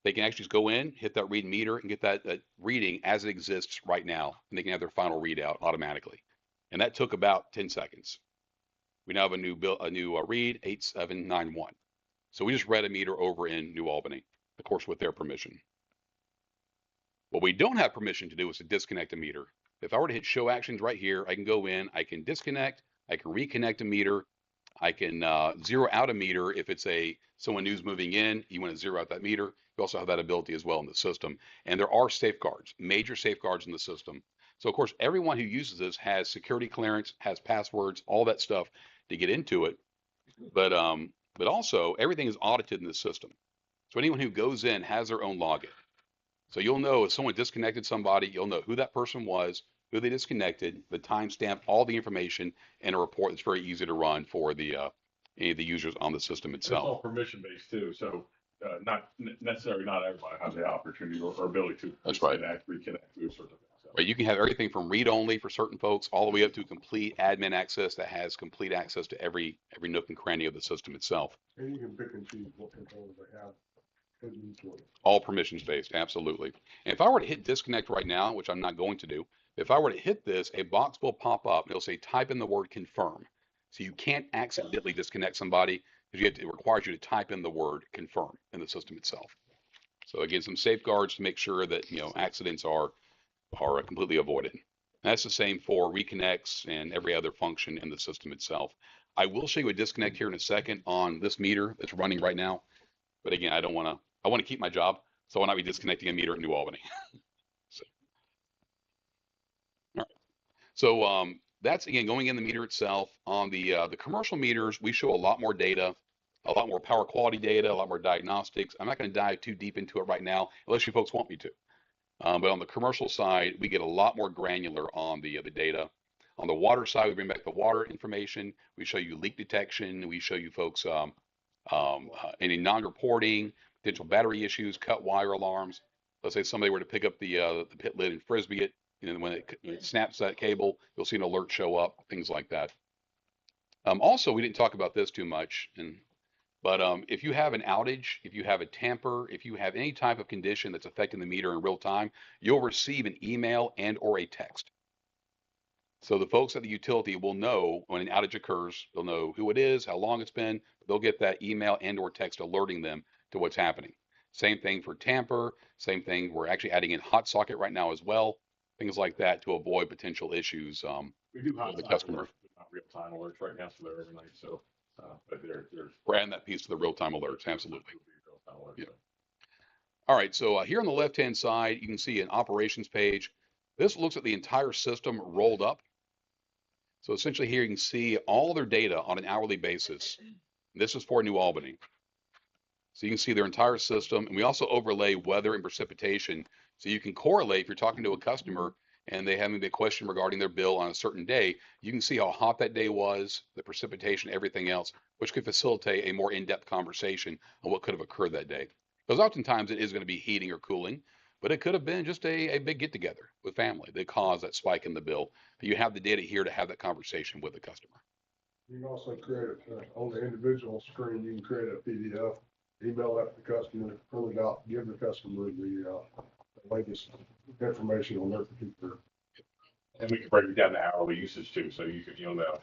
They can actually just go in, hit that read meter, and get that reading as it exists right now. And they can have their final readout automatically. And that took about 10 seconds. We now have a new read, 8791. So we just read a meter over in New Albany, of course, with their permission. What we don't have permission to do is to disconnect a meter. If I were to hit show actions right here, I can go in, I can disconnect, I can reconnect a meter, I can zero out a meter if it's someone who's moving in, you want to zero out that meter. You also have that ability as well in the system. And there are safeguards, major safeguards in the system. So of course, everyone who uses this has security clearance, has passwords, all that stuff to get into it. But also everything is audited in the system. So anyone who goes in has their own login. So you'll know if someone disconnected somebody, you'll know who that person was, who they disconnected, the timestamp, all the information, and a report that's very easy to run for any of the users on the system It's all itself. permission based too, so not everybody has the opportunity or ability to That's right. reconnect to certain things. So. Right, you can have everything from read only for certain folks, all the way up to complete admin access that has complete access to every nook and cranny of the system itself. and you can pick and choose what controls they have. All permissions based, absolutely. And if I were to hit disconnect right now, which I'm not going to do, if I were to hit this, a box will pop up. It'll say type in the word confirm. So you can't accidentally disconnect somebody because it requires you to type in the word confirm in the system itself. So again, some safeguards to make sure that accidents are completely avoided. And that's the same for reconnects and every other function in the system itself. I will show you a disconnect here in a second on this meter that's running right now. But again, I don't want I want to keep my job, so why not be disconnecting a meter in New Albany? All right. So that's again going in the meter itself. On the commercial meters, we show a lot more data, a lot more power quality data, a lot more diagnostics. I'm not going to dive too deep into it right now, unless you folks want me to. But on the commercial side, we get a lot more granular on the data. On the water side, we bring back the water information. We show you leak detection. We show you folks any non-reporting, potential battery issues, cut wire alarms. Let's say somebody were to pick up the pit lid and frisbee it. When it snaps that cable, you'll see an alert show up, things like that. Also, we didn't talk about this too much, but if you have an outage, if you have a tamper, if you have any type of condition that's affecting the meter in real time, you'll receive an email and or a text. So the folks at the utility will know when an outage occurs. They'll know who it is, how long it's been. They'll get that email and or text alerting them to what's happening. Same thing for tamper. Same thing. We're actually adding in hot socket right now as well. Things like that to avoid potential issues We do with the customer. alerts, but not real-time alerts right now, so they're every night. So, but they're We're adding that piece to the real-time alerts. Absolutely. real-time alerts. Yeah. All right. So here on the left-hand side, you can see an operations page. This looks at the entire system rolled up. So essentially here you can see all their data on an hourly basis. This is for New Albany. So you can see their entire system. And we also overlay weather and precipitation. So you can correlate if you're talking to a customer and they have maybe a question regarding their bill on a certain day, you can see how hot that day was, the precipitation, everything else, which could facilitate a more in-depth conversation on what could have occurred that day. Because oftentimes it is going to be heating or cooling, but it could have been just a big get together with family that caused that spike in the bill. You have the data here to have that conversation with the customer. You can also create, on the individual screen, you can create a PDF, email that to the customer, print it out, give the customer the latest information on their particular. And we can break it down to hourly usage too, so you'll know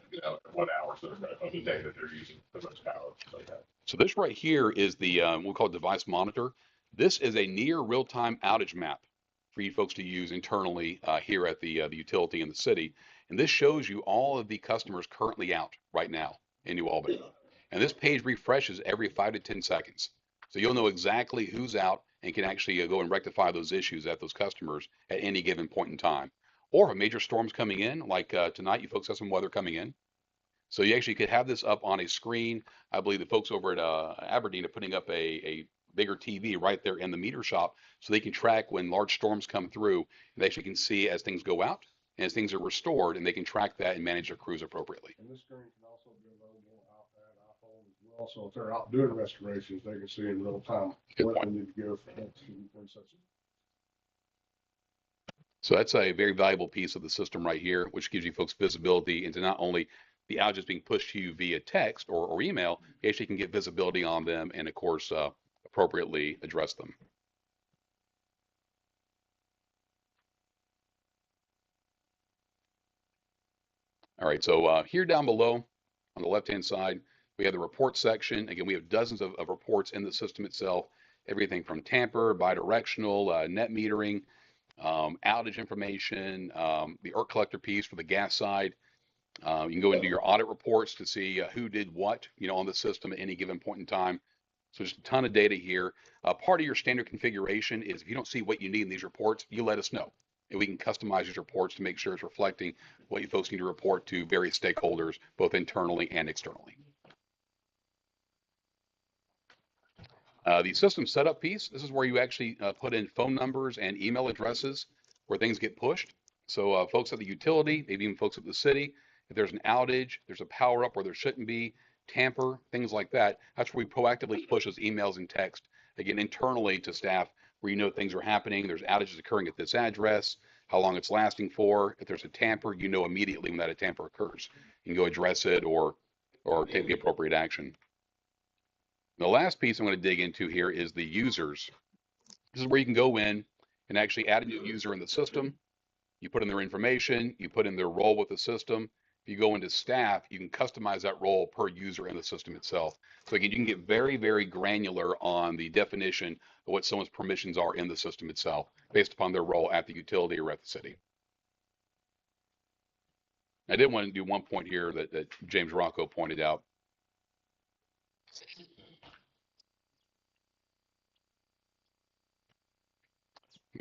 1 hour of the day that they're using the most power. Like that. So this right here is the we'll call it device monitor. This is a near real-time outage map for you folks to use internally here at the utility in the city. And this shows you all of the customers currently out right now in New Albany. And this page refreshes every 5 to 10 seconds. So you'll know exactly who's out and can actually go and rectify those issues at those customers at any given point in time. Or if a major storm's coming in, like tonight, you folks have some weather coming in. So you actually could have this up on a screen. I believe the folks over at Aberdeen are putting up a bigger TV right there in the meter shop so they can track when large storms come through. And they actually can see as things go out and as things are restored, and they can track that and manage their crews appropriately. And this screen can also be available on iPad, iPhone as well. So if they're out doing restorations, they can see in real time what they need to go for and such. So that's a very valuable piece of the system right here, which gives you folks visibility into not only the outages being pushed to you via text or email, you actually can get visibility on them and, of course, appropriately address them. All right, so here down below on the left-hand side, we have the report section. Again, we have dozens of reports in the system itself, everything from tamper, bidirectional, net metering, outage information, the ERC collector piece for the gas side. You can go into your audit reports to see who did what, on the system at any given point in time. So just a ton of data here. Part of your standard configuration is if you don't see what you need in these reports, you let us know. And we can customize these reports to make sure it's reflecting what you folks need to report to various stakeholders, both internally and externally. The system setup piece, this is where you actually put in phone numbers and email addresses where things get pushed. So folks at the utility, maybe even folks at the city, if there's an outage, there's a power up where there shouldn't be, tamper, things like that, that's where we proactively push those emails and text, again, internally to staff where things are happening, there's outages occurring at this address, how long it's lasting for. If there's a tamper, immediately when that tamper occurs. You can go address it or take the appropriate action. The last piece I'm going to dig into here is the users. This is where you can go in and actually add a new user in the system. You put in their information, you put in their role with the system. If you go into staff, you can customize that role per user in the system itself. So again, you can get very, very granular on the definition of what someone's permissions are in the system itself based upon their role at the utility or at the city. I did want to do one point here that James Rocco pointed out.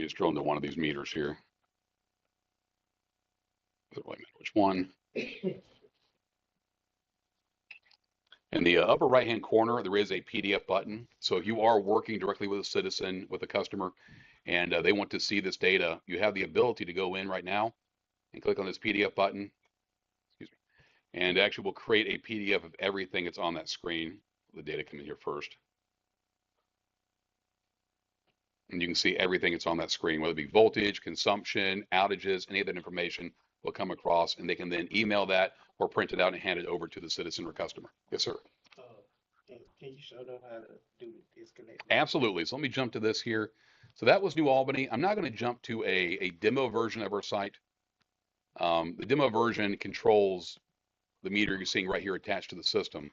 me just drill into one of these meters here. Wait a minute, which one? In the upper right-hand corner, there is a PDF button. So if you are working directly with a citizen, with a customer, and they want to see this data, you have the ability to go in right now and click on this PDF button. Excuse me. And actually will create a PDF of everything that's on that screen. The data come in here first. And you can see everything that's on that screen, whether it be voltage, consumption, outages, any of that information will come across, and they can then email that or print it out and hand it over to the citizen or customer. Yes, sir. Can you show them how to do the disconnect? Absolutely. So let me jump to this here. So that was New Albany. I'm now going to jump to a demo version of our site. The demo version controls the meter you're seeing right here attached to the system.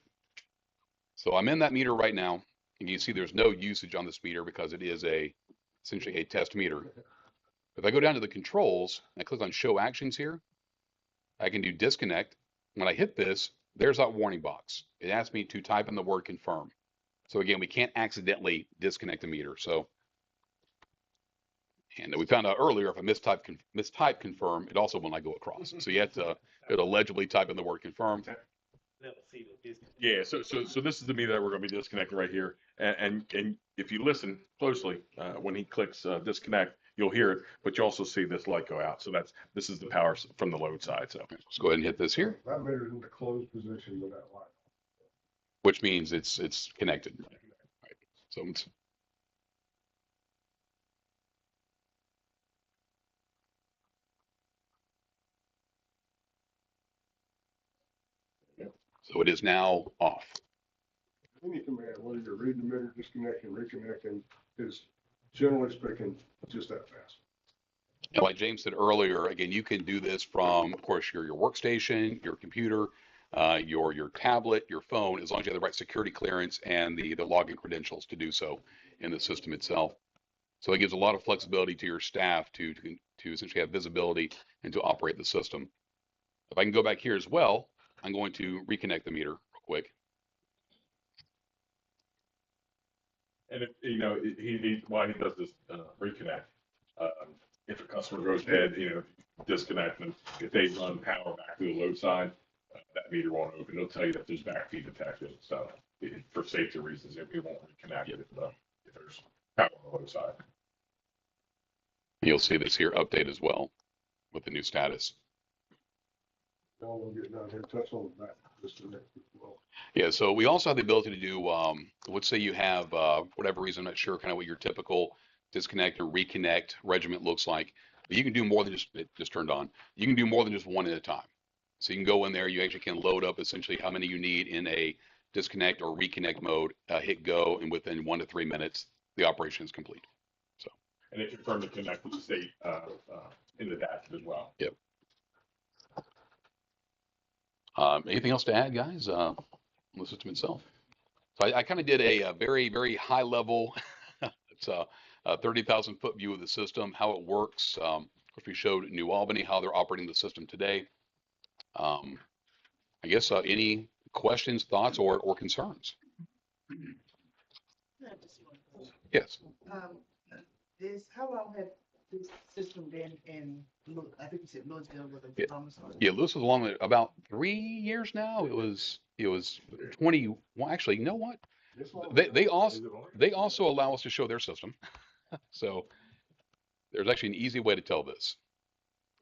So I'm in that meter right now, and you see there's no usage on this meter because it is essentially a test meter. If I go down to the controls and I click on show actions here, I can do disconnect. When I hit this, there's that warning box. It asks me to type in the word confirm. So again, we can't accidentally disconnect the meter. So, and we found out earlier, if I mistype confirm, it also will not go across. So you have to legibly type in the word confirm. Yeah, so this is the meter that we're going to be disconnecting right here, and if you listen closely, when he clicks disconnect, you'll hear it, but you also see this light go out. So this is the power from the load side. So let's go ahead and hit this here, That meter's in the closed position with that light. which means it's connected. Right. So it's, so it is now off. Any command, whether you're reading the meter, disconnecting, reconnecting, is generally speaking just that fast. And like James said earlier, again, you can do this from, of course, your workstation, your computer, your tablet, your phone, as long as you have the right security clearance and the login credentials to do so in the system itself. So it gives a lot of flexibility to your staff to essentially have visibility and to operate the system. If I can go back here as well, I'm going to reconnect the meter real quick. and if he while he does this reconnect, if a customer goes dead, disconnect them. If they run power back to the load side, that meter won't open. It'll tell you that there's backfeed detected. So for safety reasons, it won't reconnect if there's power on the load side. You'll see this here update as well with the new status. Now we'll get down here, touch on that just a minute as well. Yeah, so we also have the ability to do, let's say you have, for whatever reason, I'm not sure kind of what your typical disconnect or reconnect regiment looks like, but you can do more than it just turned on. You can do more than just one at a time. So you can go in there, you actually can load up essentially how many you need in a disconnect or reconnect mode, hit go, and within 1 to 3 minutes, the operation is complete. So. And it confirmed to connect with the state in the dashboard as well. Yep. Anything else to add, guys, on the system itself? So I kind of did a very, very high level, it's a 30,000 foot view of the system, how it works. Of course, we showed New Albany, how they're operating the system today. I guess any questions, thoughts, or concerns? Yes. How long have this system been in, I think you said Louisville with a Yeah. domicile? Yeah, Lewis was along there about 3 years now. It was 20. Well, actually, you know what? They also allow us to show their system. So there's actually an easy way to tell this.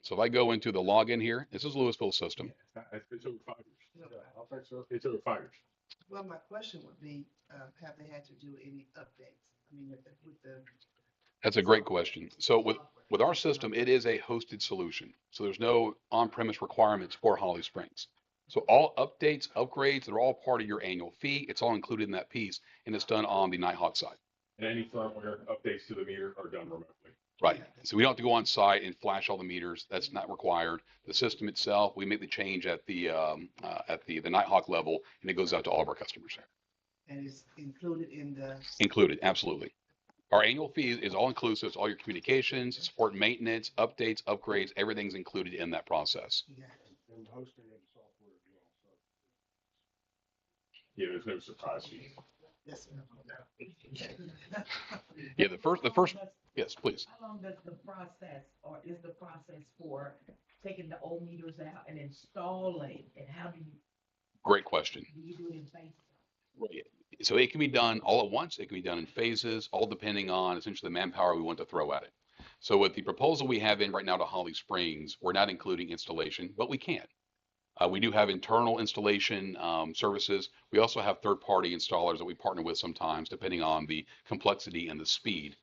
So if I go into the login here, this is Louisville system. It's over 5 years. Yeah, I think so. It's over 5 years. Well, my question would be, have they had to do any updates? I mean, with the. That's a great question. So with our system, it is a hosted solution. So there's no on-premise requirements for Holly Springs. So all updates, upgrades, they're all part of your annual fee. It's all included in that piece, and it's done on the Nighthawk side. And any firmware updates to the meter are done remotely. Right. So we don't have to go on site and flash all the meters. That's not required. The system itself, we make the change at the Nighthawk level, and it goes out to all of our customers. And it's included in the. Included, absolutely. Our annual fee is all inclusive. It's all your communications, support, maintenance, updates, upgrades. Everything's included in that process. Yeah. And hosting and software as well. So. Yeah, there's no surprise fee. Yes, Yeah, the first, yes, please. How long does the process, or is the process for taking the old meters out and installing, and how Great question. do you do it in phases? Right. So it can be done all at once. It can be done in phases, all depending on essentially the manpower we want to throw at it. So with the proposal we have in right now to Holly Springs, we're not including installation, but we can. We do have internal installation services. We also have third-party installers that we partner with sometimes, depending on the complexity and the speed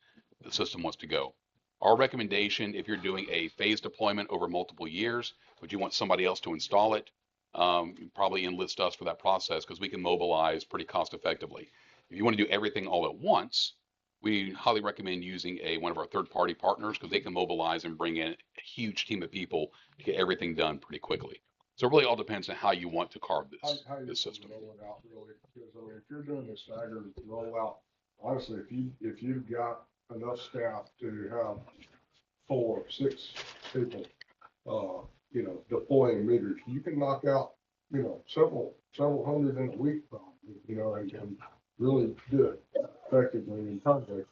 the system wants to go. Our recommendation, if you're doing a phase deployment over multiple years, but you want somebody else to install it, you probably enlist us for that process because we can mobilize pretty cost effectively. If you want to do everything all at once, we highly recommend using one of our third-party partners because they can mobilize and bring in a huge team of people to get everything done pretty quickly. So it really all depends on how you want to carve How you this system. roll it out really, because I mean, if you're doing a staggered rollout, honestly, if you've got enough staff to have 4 or 6 people, deploying meters, you can knock out, several hundred in a week, probably, and really do it effectively and timely.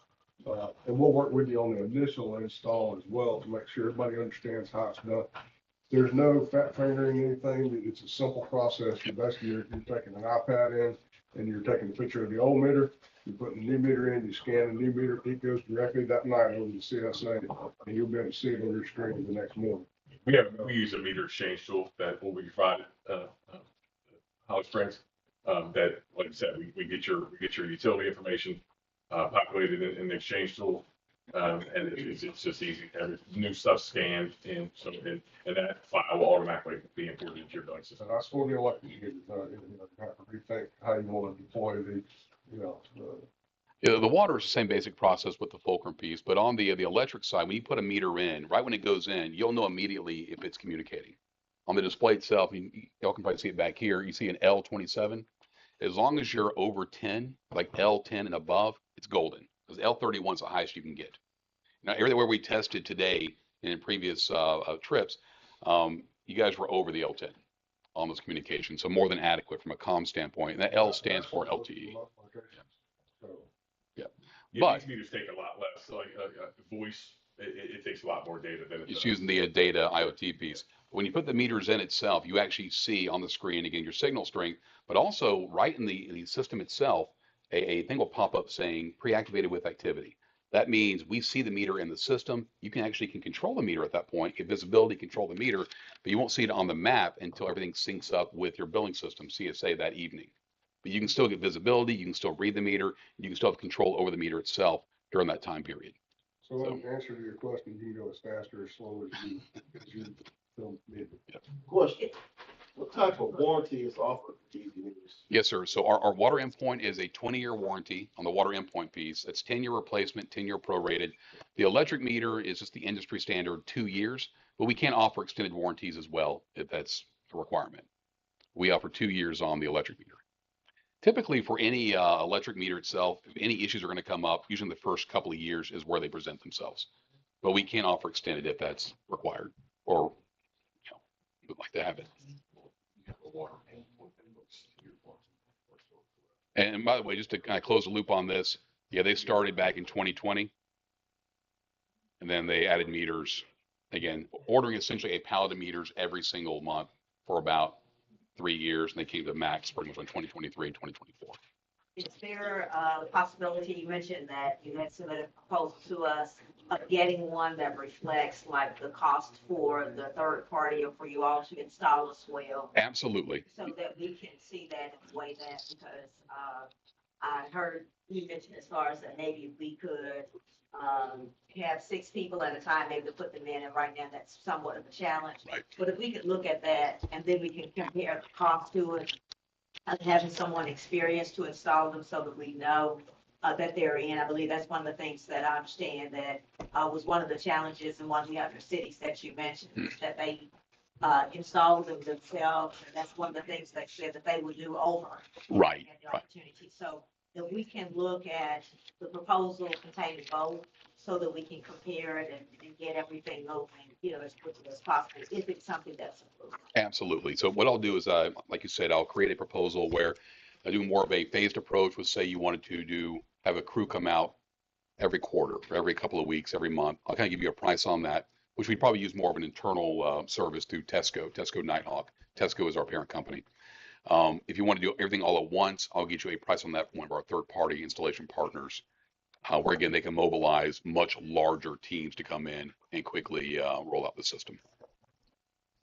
And we'll work with you on the initial install as well to make sure everybody understands how it's done. There's no fat fingering anything. It's a simple process. You're taking an iPad in and you're taking a picture of the old meter, you're putting the new meter in, you scan the new meter, it goes directly that night over to CSA, and you'll be able to see it on your screen the next morning. We use a meter exchange tool that will be provided, Holly Springs. That, like I said, we get your utility information, populated in the exchange tool. And it's just easy. Every new stuff scanned in, and that file will automatically be imported into your billing system. And that's for the electric meters, you have to rethink how you want to deploy the, Yeah, the water is the same basic process with the fulcrum piece, but on the electric side, when you put a meter in, right when it goes in, you'll know immediately if it's communicating. On the display itself, y'all can probably see it back here. You see an L27. As long as you're over 10, like L10 and above, it's golden because L31 is the highest you can get. Now, everywhere we tested today and in previous trips, you guys were over the L10 on those communications, so more than adequate from a comm standpoint. And that L stands for LTE. Yeah. But these meters take a lot less. Like voice, it takes a lot more data than it's using the data IoT piece. When you put the meters in itself, you actually see on the screen again your signal strength, but also right in the system itself, a thing will pop up saying pre-activated with activity. That means we see the meter in the system. You can control the meter at that point, get visibility, control the meter, but you won't see it on the map until everything syncs up with your billing system, CSA, that evening. But you can still get visibility, you can still read the meter, you can still have control over the meter itself during that time period. So in answer to your question, you can go as fast or as slow as you feel needed. Question, what type of warranty is offered for these meters? Yes, sir. So our water endpoint is a 20-year warranty on the water endpoint piece. That's 10-year replacement, 10-year prorated. The electric meter is just the industry standard 2 years, but we can offer extended warranties as well if that's a requirement. We offer 2 years on the electric meter. Typically for any electric meter itself, if any issues are going to come up, usually in the first couple of years is where they present themselves. But we can offer extended if that's required or would like to have it. And by the way, just to kind of close the loop on this, yeah, they started back in 2020. And then they added meters, again, ordering essentially a pallet of meters every single month for about 3 years. And they came to max pretty much in 2023 and 2024. Is there a possibility, you mentioned that you had submitted a proposal to us of getting one that reflects like the cost for the third party or for you all to install as well? Absolutely. So that we can see that and weigh that, because I heard you mention as far as that maybe we could have 6 people at a time, maybe to put them in, and right now that's somewhat of a challenge. Right. But if we could look at that and then we can compare the cost to it, and having someone experienced to install them so that we know that they're in. I believe that's one of the things that I understand that was one of the challenges in one of the other cities that you mentioned, that they installed them themselves. And that's one of the things they said that they would do over. Right. The opportunity. So that we can look at the proposal containing both so that we can compare it and get everything moving, as quickly as possible, if it's something that's approved. Absolutely. So what I'll do is, like you said, I'll create a proposal where do more of a phased approach would say you wanted to have a crew come out every quarter, or every couple of weeks, every month. I'll kind of give you a price on that, which we'd probably use more of an internal service through Tesco Nighthawk. Tesco is our parent company. If you want to do everything all at once, I'll get you a price on that from one of our third-party installation partners, where again, they can mobilize much larger teams to come in and quickly roll out the system.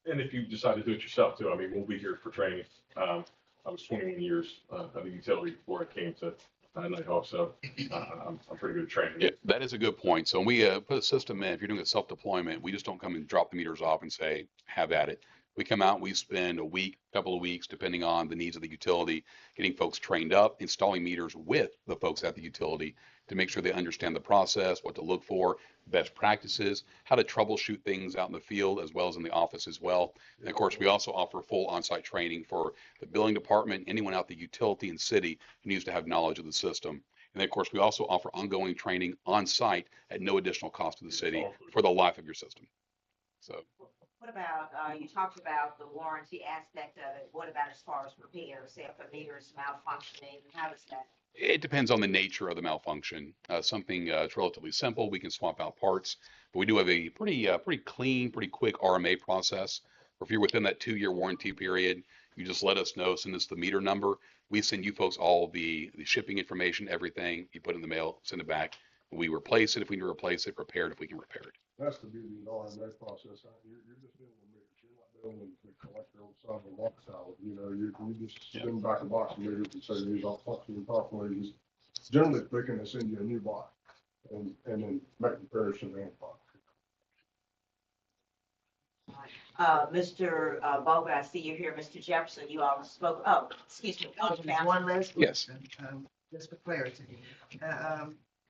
And if you decide to do it yourself too, I mean, we'll be here for training. I was 21 years of the utility before I came to Nighthawk, so I'm pretty good at training. Yeah, that is a good point. So when we put a system in, if you're doing a self-deployment, we just don't come and drop the meters off and say, have at it. We come out, we spend a week, couple of weeks, depending on the needs of the utility, getting folks trained up, installing meters with the folks at the utility to make sure they understand the process, what to look for, best practices, how to troubleshoot things out in the field as well as in the office as well. And of course, we also offer full on-site training for the billing department, anyone out the utility and city who needs to have knowledge of the system. And then, of course, we also offer ongoing training on site at no additional cost to the city for the life of your system. So. What about, you talked about the warranty aspect of it. What about as far as repairs? Say if a meter is malfunctioning, how does that? It depends on the nature of the malfunction. Something that's relatively simple, we can swap out parts, but we do have a pretty clean, pretty quick RMA process. If you're within that 2-year warranty period, you just let us know, send us the meter number. We send you folks all the shipping information, everything. You put it in the mail, send it back. We replace it if we need to replace it, repair it if we can repair it. That's the beauty of the RMA process. You're just dealing with meters. You're not dealing with the collector on the side of the water tower. You know, you just send back a box of meters and say these aren't functioning properly. Generally speaking, they send you a new box and then make repairs to the end box. Mr. Boga, I see you here. Mr. Jefferson, you all spoke. Oh, excuse me. One last Yes. question, just for clarity.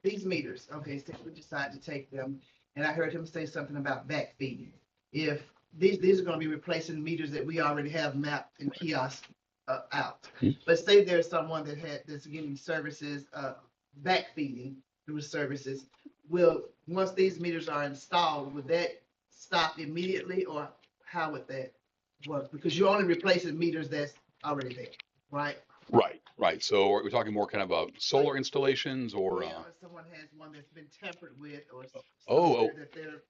These meters, okay, since we decided to take them, and I heard him say something about backfeeding. If these are gonna be replacing meters that we already have mapped and kiosks out. But say there's someone that's getting services, backfeeding through services, once these meters are installed, would that stop immediately, or how would that work? Because you're only replacing meters that's already there, right? Right. So are we talking more kind of solar installations or? Yeah, or someone has one that's been tampered with, or that they're,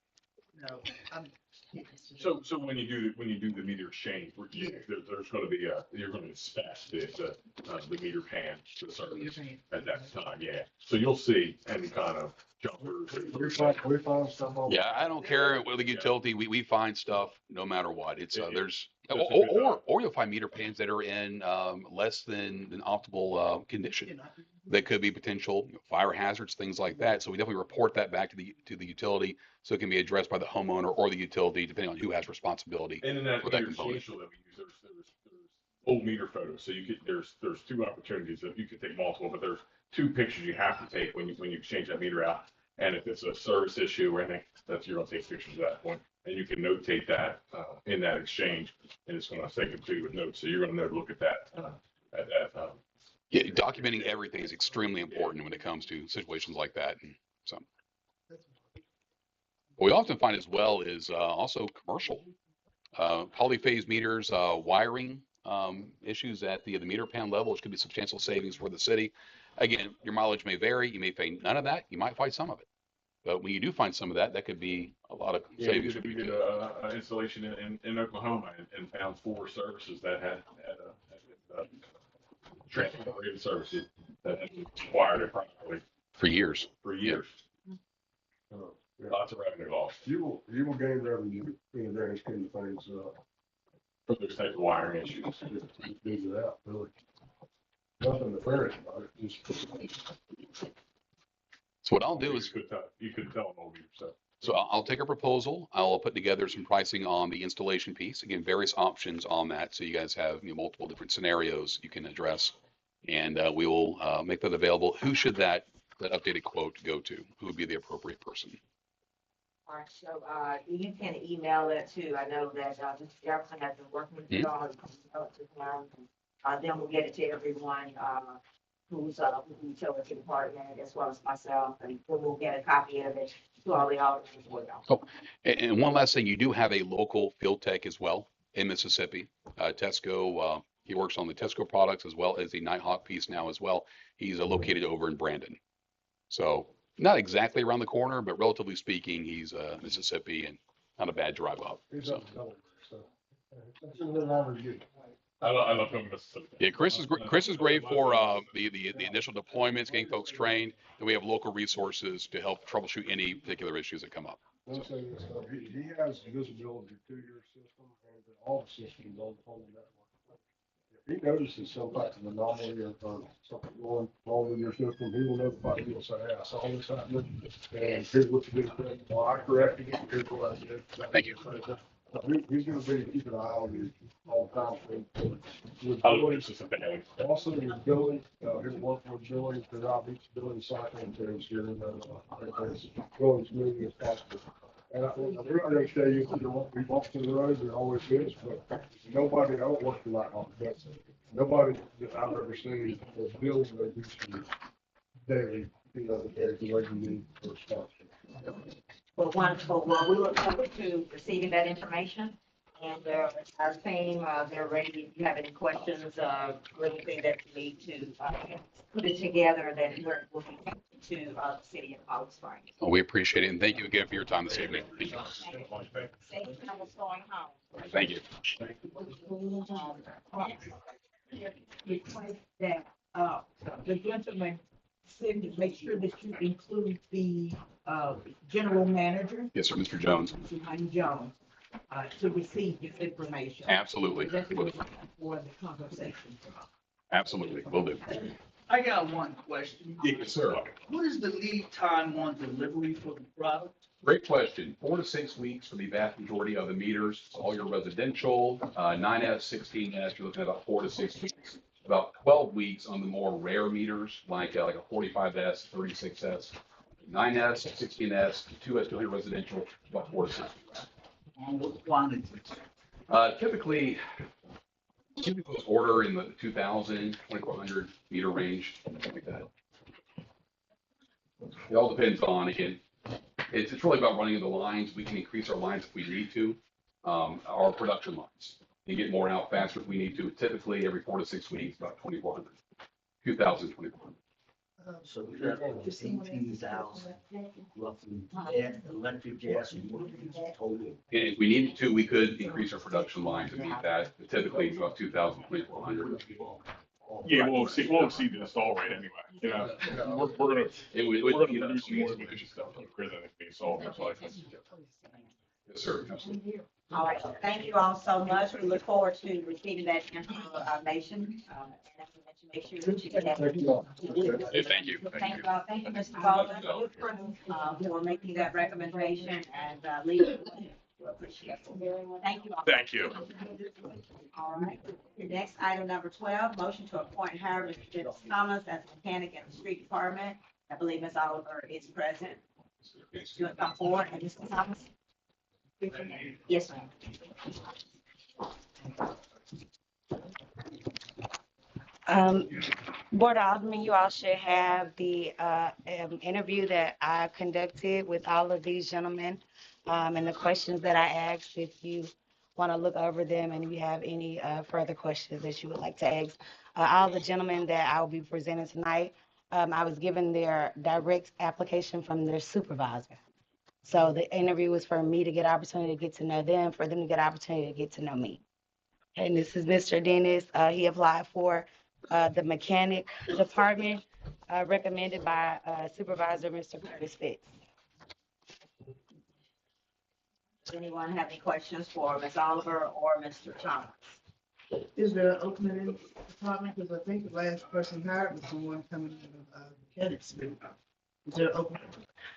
So when you do the meter exchange, there's going to be you're going to dispatch the meter pan to the service at that time. Yeah. So you'll see any kind of jumpers. We find stuff all. Yeah, I don't care with the utility. We find stuff no matter what. It's there's Just a good or you'll find meter pans that are in less than optimal condition. That could be potential fire hazards, things like that. So we definitely report that back to the utility, so it can be addressed by the homeowner or the utility, depending on who has responsibility And in that for that meter component. exchange that we use, there's old meter photos. So there's 2 opportunities that you could take multiple, but there's 2 pictures you have to take when you exchange that meter out. And if it's a service issue or anything, you're going to take pictures at that point. And you can notate that in that exchange, and it's going to take it to you with notes. So you're going to know to look at that. Yeah, documenting everything is extremely important when it comes to situations like that. And so what we often find as well is also commercial polyphase meters, wiring issues at the meter pan level, which could be substantial savings for the city. Again, your mileage may vary. You may find none of that. You might find some of it. But when you do find some of that, that could be a lot of savings. We did an installation in Oklahoma and found 4 services that had transport services that had acquired it properly For years. Lots of revenue lost You will gain revenue in a very scheme of things, for those types of wiring issues. Dig it out, really. Nothing nefarious about it, just. So what I'll do is, You could tell them over yourself. so I'll take a proposal. I'll put together some pricing on the installation piece. Again, various options on that. So you guys have multiple different scenarios you can address. And we will make that available. Who should that updated quote go to? Who would be the appropriate person? All right, so you can email it to, I know that Mr. Jefferson has been working with you all. Then we'll get it to everyone who's utility department as well as myself, and then we'll get a copy of it to all the auditors as well. Oh, and one last thing, you do have a local field tech as well in Mississippi. Tesco He works on the Tesco products as well as the Nighthawk piece now as well. He's located over in Brandon. So not exactly around the corner, but relatively speaking, he's Mississippi and not a bad drive up. He's So. up in Delaware, so. It's a little longer to get. I love coming to Mississippi. Yeah, Chris is great for the initial deployments, getting folks trained. And we have local resources to help troubleshoot any particular issues that come up. I'll say this, he has visibility to your system and to all the systems on the network. If he notices some type of anomaly or something going wrong with your system, he will notify you and say, hey, I saw this happening, and here's what you did. Well, I corrected it, here's what I did. Thank you. He's gonna be keeping an eye on you all the time. With I love billing, this system family. also with billing, he'll work with billing throughout each billing cycle to ensure that it's going smoothly as possible. And we're not gonna tell you, there won't be bumps in the road, there always is, but nobody, I don't work for Nighthawk, but nobody that I've ever seen is billing their users daily, the way you need for response. Well, wonderful. Well, we look forward to receiving that information. And our team, they're ready. If you have any questions, or anything that you need to put it together, then we'll be to the city of Holly Springs. Well, we appreciate it. And thank you again for your time this evening. Thank you. Safe travels going home. Thank you. Request that, the gentleman said to make sure that you include the, general manager, Yes, sir, Mr. Jones. Behind Jones, to receive this information. Absolutely. That's what for the conversation. Absolutely. Will do. I got one question. Yes, sir. What is the lead time on delivery for the product? Great question. 4 to 6 weeks for the vast majority of the meters, all your residential, 9S, 16S, you're looking at about 4 to 6 weeks. About 12 weeks on the more rare meters, like a 45S, 36S, 9S, 16S, 2S, 200 residential, about 4 to 6 weeks. On what quantity? Typically order in the 2,000, 2,400 meter range, something like that. It all depends on, again, it's really about running the lines. We can increase our lines if we need to, our production lines. You get more out faster if we need to. Typically, every 4 to 6 weeks, about 2,400, 2,000, 2,400. So we got 15,000 roughly, electric, gas, and water total. And if we needed to, we could increase our production line to meet that. But typically, it's about 2,000, 2,400. Yeah, we'll see the install rate anyway. You know, we're gonna We're produce more stuff quicker than it's being sold. That's why. Yes, sir. Absolutely. All right. Thank you all so much. We look forward to receiving that information. And as I mentioned, make sure that you get that. Thank you. Thank you, Mr. Baldwin, for making that recommendation and leading. We appreciate it. Thank you all. Thank you. All right. Next, item number 12, motion to appoint Mr. Dennis Thomas as mechanic in the street department. I believe Ms. Oliver is present. You want to come forward, and Mr. Thomas? Yes, ma'am. Board of Aldermen, you all should have the interview that I conducted with all of these gentlemen, and the questions that I asked, if you want to look over them and if you have any further questions that you would like to ask. All the gentlemen that I will be presenting tonight, I was given their direct application from their supervisor. So the interview was for me to get opportunity to get to know them, for them to get opportunity to get to know me. And this is Mr. Dennis. He applied for the mechanic department, recommended by Supervisor Mr. Curtis Fitz. Does anyone have any questions for Ms. Oliver or Mr. Thomas? Is there an opening in the department? Because I think the last person hired was the one coming out of mechanics. Is there an opening?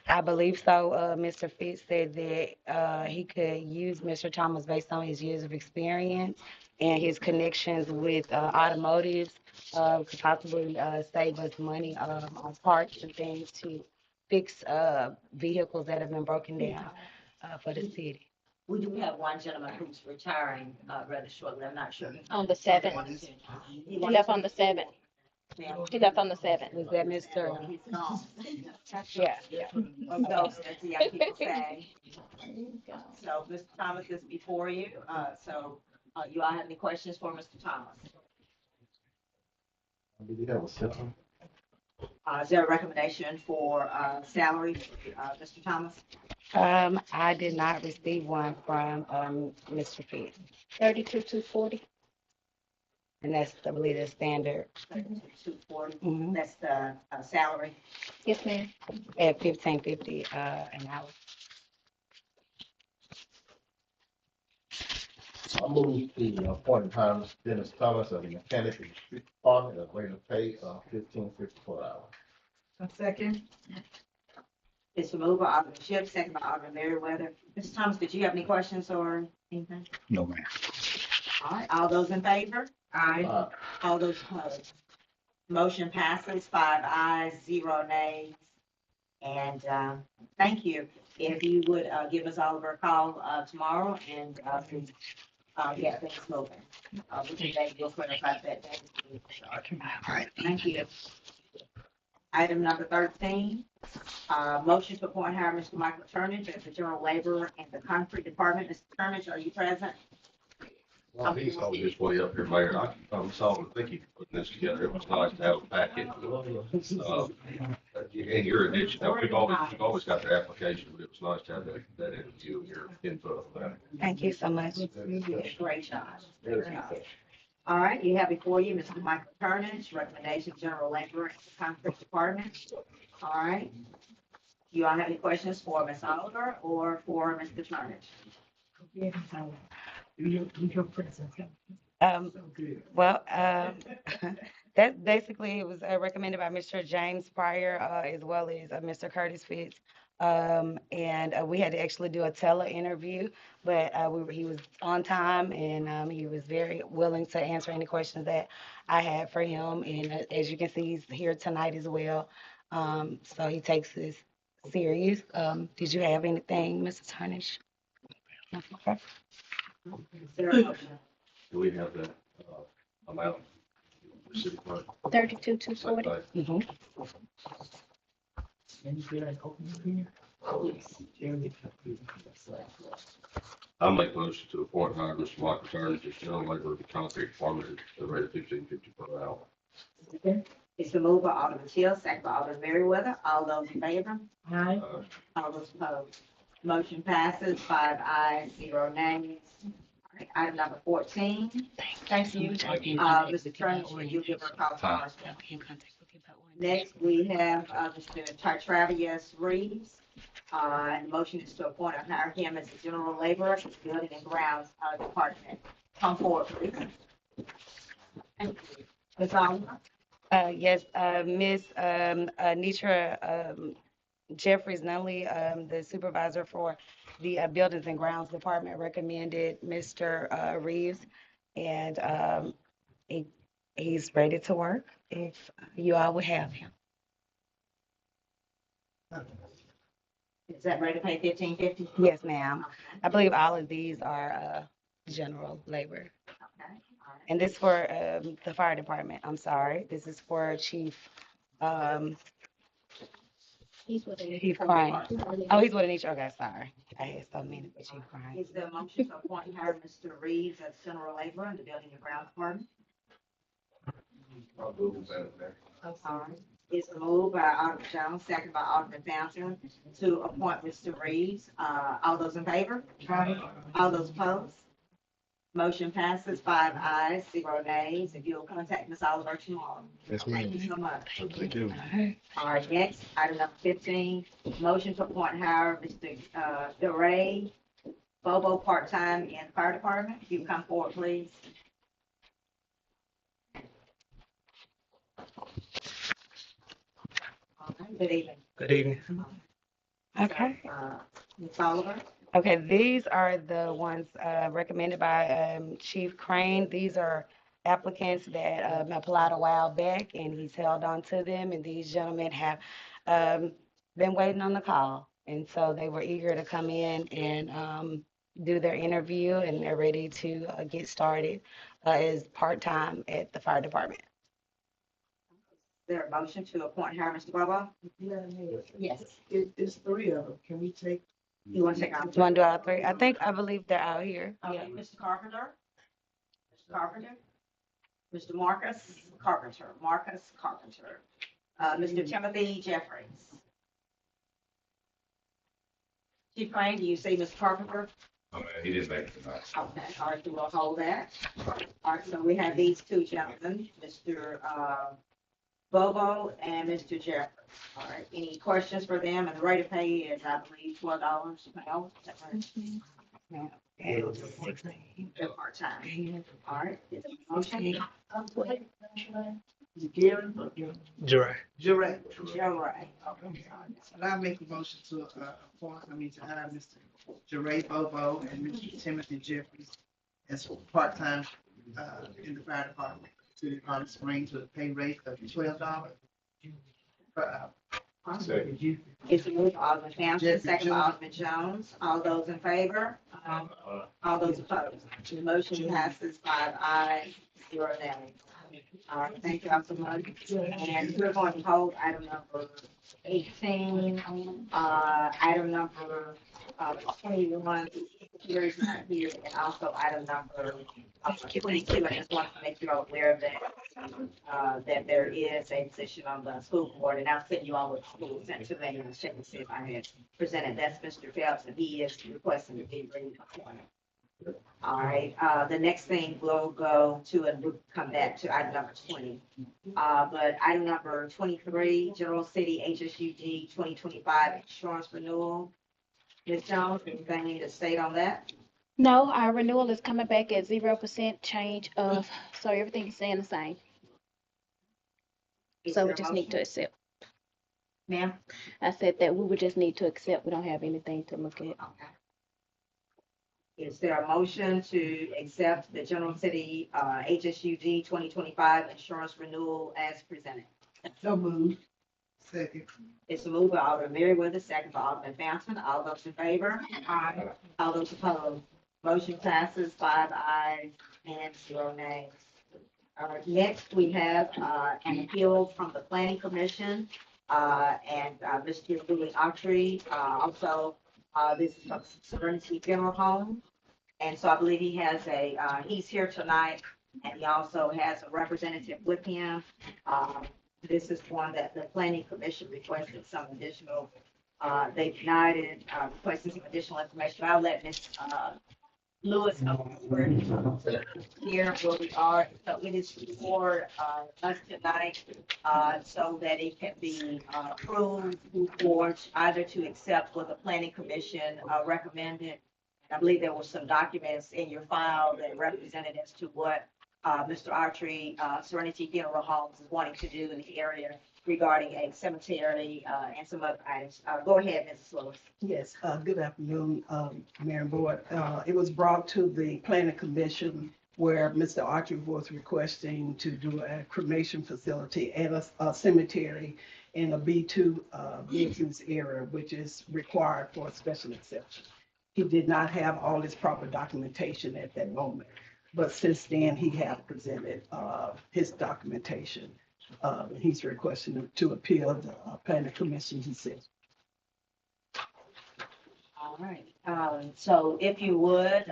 I believe so. Mr. Fitz said that he could use Mr. Thomas based on his years of experience and his connections with automotives, could possibly save us money on parts and things to fix vehicles that have been broken down for the city. We do have one gentleman who's retiring rather shortly. I'm not sure. On the 7th. He left on the 7th. He left on the 7th. Was that Mr.? He's gone. Yeah. So, as the young people say. So, Mr. Thomas is before you. So, you all have any questions for Mr. Thomas? Do you have a second? Is there a recommendation for, salary, Mr. Thomas? I did not receive one from, Mr. Fitz, 32,240. and that's, I believe, the standard. 240, Mhm. that's the, salary. Yes, ma'am. At 15.50, an hour. I move to appoint Thomas Dennis Thomas as a mechanic in the street department at a rate of pay of $15.50 per hour. A second. It's moved by Alderman Shipp, second by Alderman Merriweather. Mr. Thomas, did you have any questions or anything? No, ma'am. All right, all those in favor? Aye. All those opposed? Motion passes, 5 ayes, 0 nays. And, thank you. If you would, give us Oliver a call, tomorrow and, get things moving. We can make you clarify that day. All right, thank you. Item number 13, motion to appoint hire Mr. Michael Turnage as the general laborer in the concrete department. Mr. Turnage, are you present? Well, he's on his way up here, Mayor. I think he put this together. It was nice to have a packet. And your addition, we've always got the application, but it was nice to have that interview and your input on that. Thank you so much. Great job. Great job. All right, you have before you Mr. Michael Turnage, recommendation general laborer in the concrete department. All right. You all have any questions for Ms. Oliver or for Mr. Turnage? Your presence. Well, that basically it was recommended by Mr. James Pryor, as well as Mr. Curtis Fitz. And we had to actually do a tele-interview, but he was on time and he was very willing to answer any questions that I had for him. And as you can see, he's here tonight as well. So he takes this serious. Did you have anything, Mr. Turnage? Okay. Is there a motion? Do we have that, amount? The city clerk? 32,240. Mhm. I make a motion to appoint hire Mr. Michael Turnage as general laborer of the concrete department at the rate of $15.50 per hour. It's been moved by Alderman Hill, second by Alderman Merriweather. All those in favor? Aye. All those opposed? Motion passes, 5 ayes, 0 nays. All right, item number 14. Thank you. Mr. Turnage, will you give her a call tomorrow? Next, we have, Mr. Travis Reeves. And the motion is to appoint and hire him as a general laborer in the building and grounds, department. Come forward, please. Ms. Oliver? Yes, Miss Nitra Jeffries Nunley, the supervisor for the Buildings and Grounds Department, recommended Mr. Reeves, and he's ready to work if you all would have him. Is that ready to pay $15.50? Yes, ma'am. I believe all of these are general labor. Okay, all right. And this for the fire department. I'm sorry. This is for Chief He's with Chief Crane. Oh, he's with Anisha. Okay, sorry. I had so many for Chief Crane. Is there a motion to appoint and hire Mr. Reeves as general laborer in the building and grounds department? I'll move that, Mayor. All right. It's moved by Alderman Jones, second by Alderman Fountain, to appoint Mr. Reeves. All those in favor? All those opposed? Motion passes, 5 ayes, 0 nays. If you'll contact Ms. Oliver tomorrow. Yes, Thank ma'am. you so much. Thank you. All right, next, item number 15, motion to appoint and hire Mr. DeRay Bobo, part-time in the fire department. If you can come forward, please. All right, good evening. Good evening. Okay. Ms. Oliver? Okay, these are the ones recommended by Chief Crane. These are applicants that applied a while back, and he's held on to them. And these gentlemen have been waiting on the call, and so they were eager to come in and do their interview, and they're ready to get started as part-time at the fire department. Is there a motion to appoint and hire Mr. Bobo? Yes. It's 3 of them. Can we take? You want to take out? You want to do all three? I believe they're out here. Okay, Mr. Carpenter? Mr. Carpenter? Mr. Marcus Carpenter, Mr. Timothy Jeffries. Chief Crane, do you see Mr. Carpenter? Oh, man, he didn't make it tonight. Okay, all right, so we'll hold that. All right, so we have these two gentlemen, Mr. Bobo and Mr. Jeffries. All right, any questions for them? And the rate of pay is, I believe, $12 an hour. Is that right? They're part-time. All right, is there a motion? Jerry. Jure. Joe Ray. And I make a motion to, to hire Mr. Jure Bobo and Mr. Timothy Jeffries as part-time, in the fire department, City of Holly Springs with a pay rate of $12 per hour. It's a move, Alderman Townsend, second by Alderman Jones. All those in favor? All those opposed? The motion passes 5 ayes, 0 nays. All right, thank you all so much. And we're going to hold item number 18, item number 21, Gary's not here, and also item number 22. I just want to make you all aware of that, that there is a position on the school board, and I'll send you all what the school sent to me and check to see if I had presented. That's Mr. Phelps, and he is requesting to be reappointed. All right, the next thing we'll go to, and we'll come back to item number 20. But item number 23, General City HSUG 2025 insurance renewal. Ms. Jones, anything to state on that? No, our renewal is coming back at 0% change of, so everything is staying the same. Is So we there a just need motion? to accept. Ma'am? I said that we would just need to accept. We don't have anything to look at. Okay. Is there a motion to accept the General City HSUG 2025 insurance renewal as presented? So moved. Second. It's a move by Alderman Merriweather, second by Alderman Fountain. All those in favor? Aye. All those opposed? Motion passes 5 ayes and 0 nays. Next, we have an appeal from the Planning Commission and Mr. Louis Autry. Also, this is from Serenity Funeral Home. And so I believe he has he's here tonight, and he also has a representative with him. This is one that the Planning Commission requested some additional, they denied it, requested some additional information. I'll let Ms. Lewis know where here where we are. So it is for us tonight, so that it can be approved for either to accept what the Planning Commission recommended. I believe there were some documents in your file that represented as to what Mr. Autry, Serenity Funeral Homes is wanting to do in the area regarding a cemetery and some other items. Go ahead, Mrs. Lewis. Yes, good afternoon, Mayor and Board. It was brought to the Planning Commission where Mr. Autry was requesting to do a cremation facility and a cemetery in a B2 business area, which is required for a special exception. He did not have all his proper documentation at that moment, but since then he has presented his documentation. He's requesting to appeal the Planning Commission, he says. All right. So if you would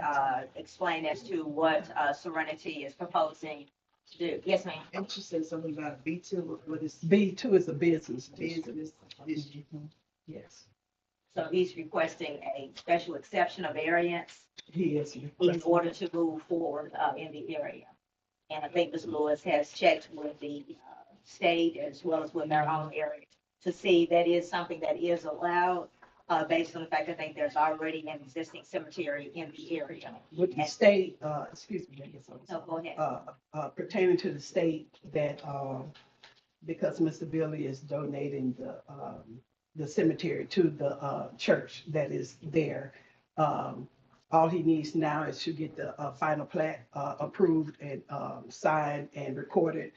explain as to what Serenity is proposing to do. Yes, ma'am. And she said something about B2, what is B2 is a business district. business district? Yes, So he's requesting a special exception of variance he is. in order to move forward in the area. And I think Ms. Lewis has checked with the state as well as with our own area to see that is something that is allowed based on the fact that I think there's already an existing cemetery in the area. With the state, excuse me, So go ahead. pertaining to the state that, because Mr. Billy is donating the cemetery to the church that is there. All he needs now is to get the final plat approved and signed and recorded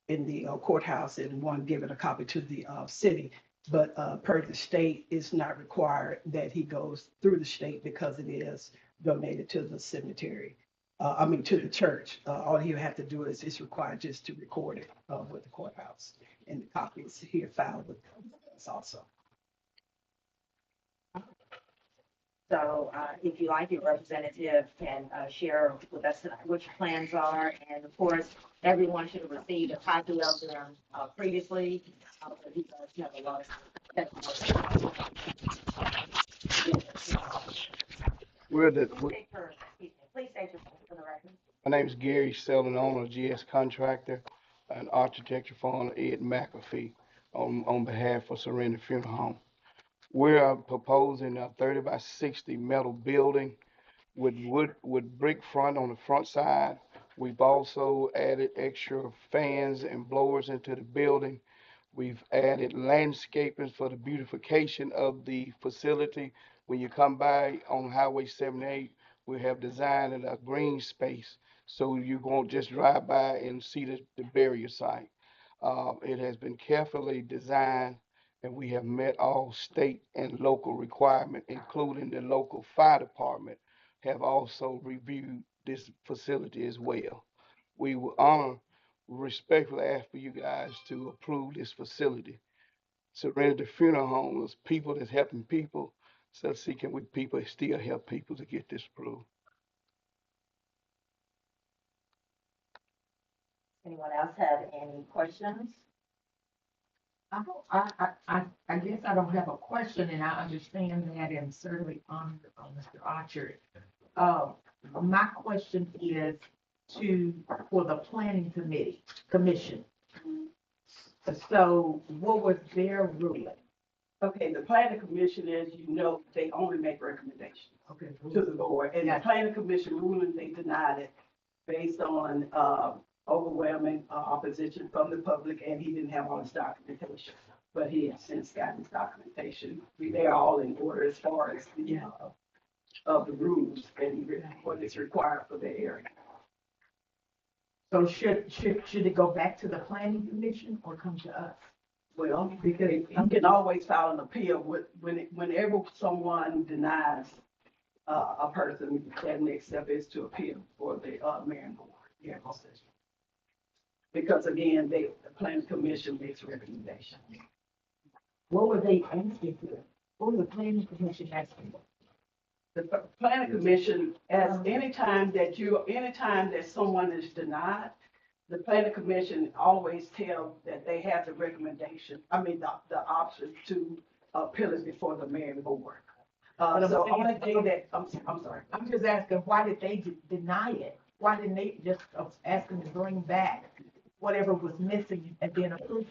in the courthouse, and one given a copy to the city. But per the state, it's not required that he goes through the state because it is donated to the cemetery. To the church. All he would have to do is it's required just to record it with the courthouse, and the copy is here filed with us also. So, if you like, your representative can, share with us tonight what your plans are. And of course, everyone should have received a copy of them, previously. But he does have a lot of. We're the, Please state your name for the record. my name is Gary Selden, owner, GS Contractor, and architecture firm Ed McAfee on behalf of Surrender Funeral Home. We're proposing a 30 by 60 metal building with brick front on the front side. We've also added extra fans and blowers into the building. We've added landscaping for the beautification of the facility. When you come by on Highway 78, we have designed a green space so you won't just drive by and see the burial site. It has been carefully designed, and we have met all state and local requirements, including the local fire department have also reviewed this facility as well. We will respectfully ask for you guys to approve this facility. Serenity Funeral Home is people that's helping people, so seeking with people still help people to get this approved. Anyone else have any questions? I guess I don't have a question, and I understand that, and certainly honor Mr. Archer. My question is for the planning commission. So what was their ruling? Okay, the planning commission, as you know, they only make recommendations Okay. to the board. And the planning commission ruling, they denied it based on, overwhelming opposition from the public, and he didn't have all his documentation. But he has since gotten his documentation. They're all in order as far as the, of the rules and what is required for the area. So should it go back to the planning commission or come to us? Well, because you can always file an appeal whenever someone denies a person, that next step is to appeal for the mayor and board. Yeah. Because again, the planning commission makes recommendations. What were they asking for? What was the planning commission asking for? The planning commission, as anytime that someone is denied, the planning commission always tell that they have the recommendation, the option to appeal it before the mayor and board. So only thing that, I'm sorry. I'm just asking, why did they deny it? Why didn't they just ask them to bring back whatever was missing and then approve it?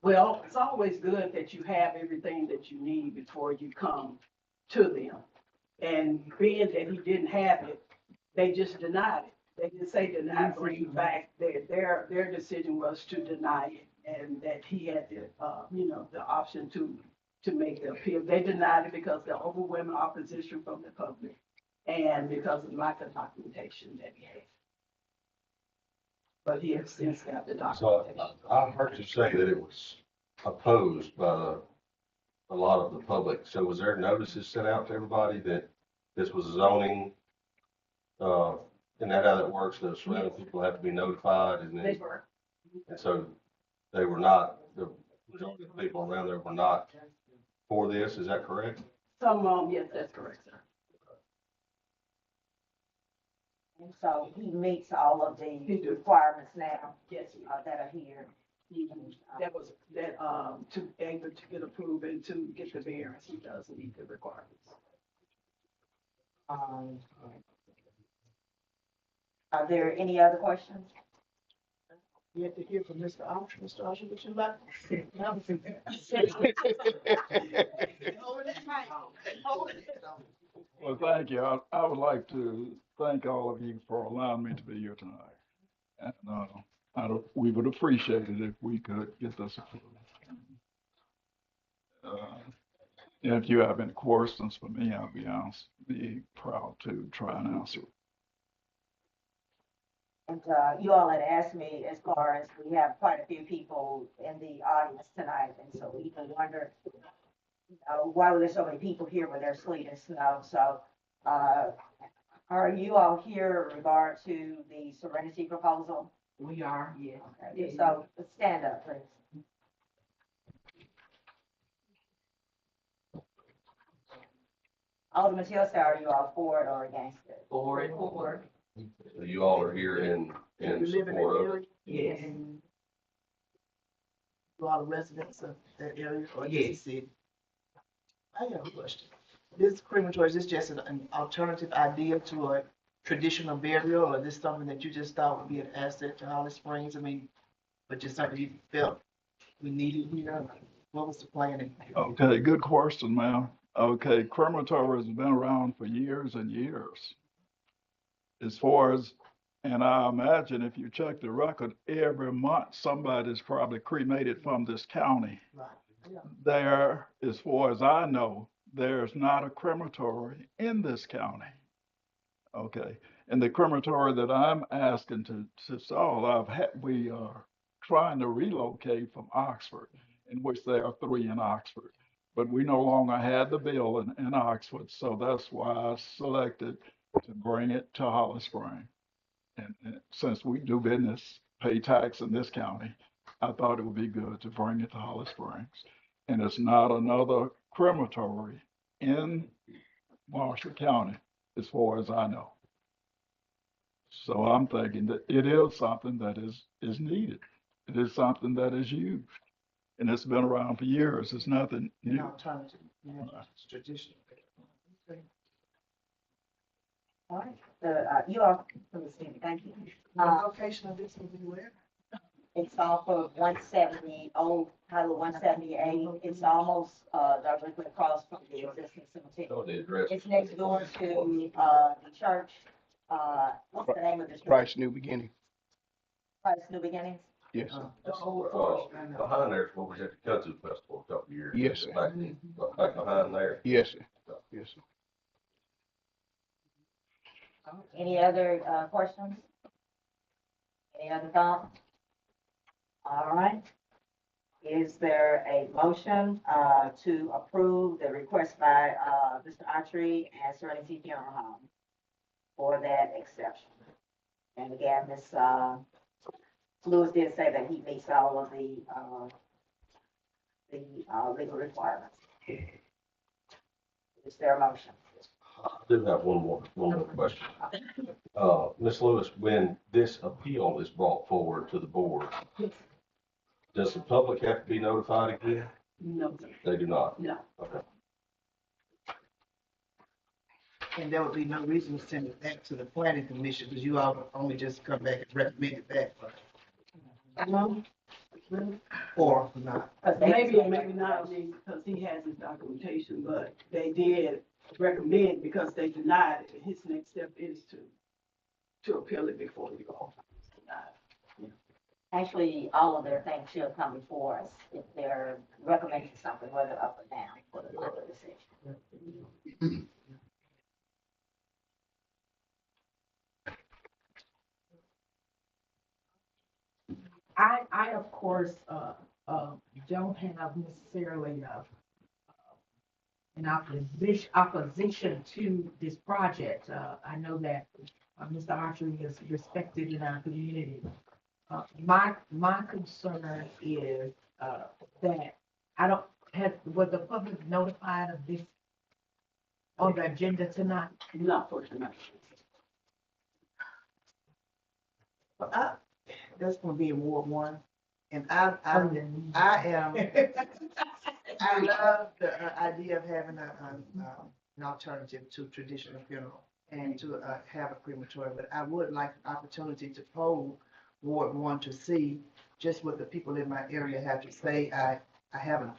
Well, it's always good that you have everything that you need before you come to them. And being that he didn't have it, they just denied it. They didn't say deny, bring it back. Their decision was to deny it, and that he had the option to make the appeal. They denied it because of the overwhelming opposition from the public and because of lack of documentation that he had. But he has since got the So documentation. I heard you say that it was opposed by a lot of the public. So was there notices sent out to everybody that this was zoning? And that how that works? The surrounding people have to be notified, and They then, were. and so they were not, the majority of the people around there were not for this. Is that correct? Yes, that's correct, sir. And so he meets all of the requirements now. Yes, That are here. that was, to able to get approved and to get the variance, he does meet the requirements. Are there any other questions? You have to hear from Mr. Archer. Mr. Archer, would you like? Well, thank you. I would like to thank all of you for allowing me to be here tonight. And we would appreciate it if we could get this approved. If you have any questions for me, I'll be proud to try and answer. And you all had asked me, as far as we have quite a few people in the audience tonight, and so we can wonder, why were there so many people here when there's sleet and snow? So are you all here in regard to the Serenity proposal? We are, yes. Okay, so let's stand up, please. Alderman Tilson, are you all for it or against it? For it. So you all are here in support of it? Yes. A lot of residents of that area or Yes. the city. I have a question. This crematory, is this just an alternative idea to a traditional burial, or is this something that you just thought would be an asset to Holly Springs? I mean, but just something you felt we needed here? What was the planning? Okay, good question, ma'am. Okay, crematory has been around for years and years. As far as, and I imagine if you check the record, every month somebody's probably cremated from this county. Right. Yeah. There, as far as I know, there's not a crematory in this county. Okay, and the crematory that I'm asking to solve, we are trying to relocate from Oxford, in which there are 3 in Oxford. But we no longer had the bill in Oxford, so that's why I selected to bring it to Holly Springs. And since we do business, pay tax in this county, I thought it would be good to bring it to Holly Springs. And it's not another crematory in Marshall County, as far as I know. So I'm thinking that it is something that is needed. It is something that is used. And it's been around for years. It's nothing An new. alternative, it's traditional. Okay. All right, you all, from the city, thank you. The location of this will be where? It's off of 170, old Highway 178. It's almost, directly across from the existing cemetery. Oh, the address. It's next door to, the church. What's the name of the church? Christ New Beginning. Christ New Beginnings? Yes. Behind there is where we had the kudzu festival a couple of years. Yes, sir. Back behind there. Yes, sir. Yes, sir. Any other, questions? Any other thoughts? All right. Is there a motion, to approve the request by, Mr. Autry and Serenity Funeral Home for that exception? And again, Ms. Lewis did say that he meets all of the legal requirements. Is there a motion? I do have one more question. Ms. Lewis, when this appeal is brought forward to the board, does the public have to be notified again? No, sir. They do not? No. Okay. And there would be no reason to send it back to the planning commission, because you all only just come back and recommend it back. No. Or not. Maybe, maybe not, because he has his documentation, but they did recommend, because they denied it, his next step is to appeal it before you go. Actually, all of their things should come before us if they're recommending something, whether up or down, for the final decision. I of course, don't have necessarily, an opposition to this project. I know that, Mr. Archery is respected in our community. My concern is, that I don't was the public notified of this on the agenda tonight? Not for tonight. That's gonna be in Ward 1, and I am, I love the idea of having an alternative to traditional funeral and to have a crematory, but I would like an opportunity to poll Ward 1 to see just what the people in my area have to say. I've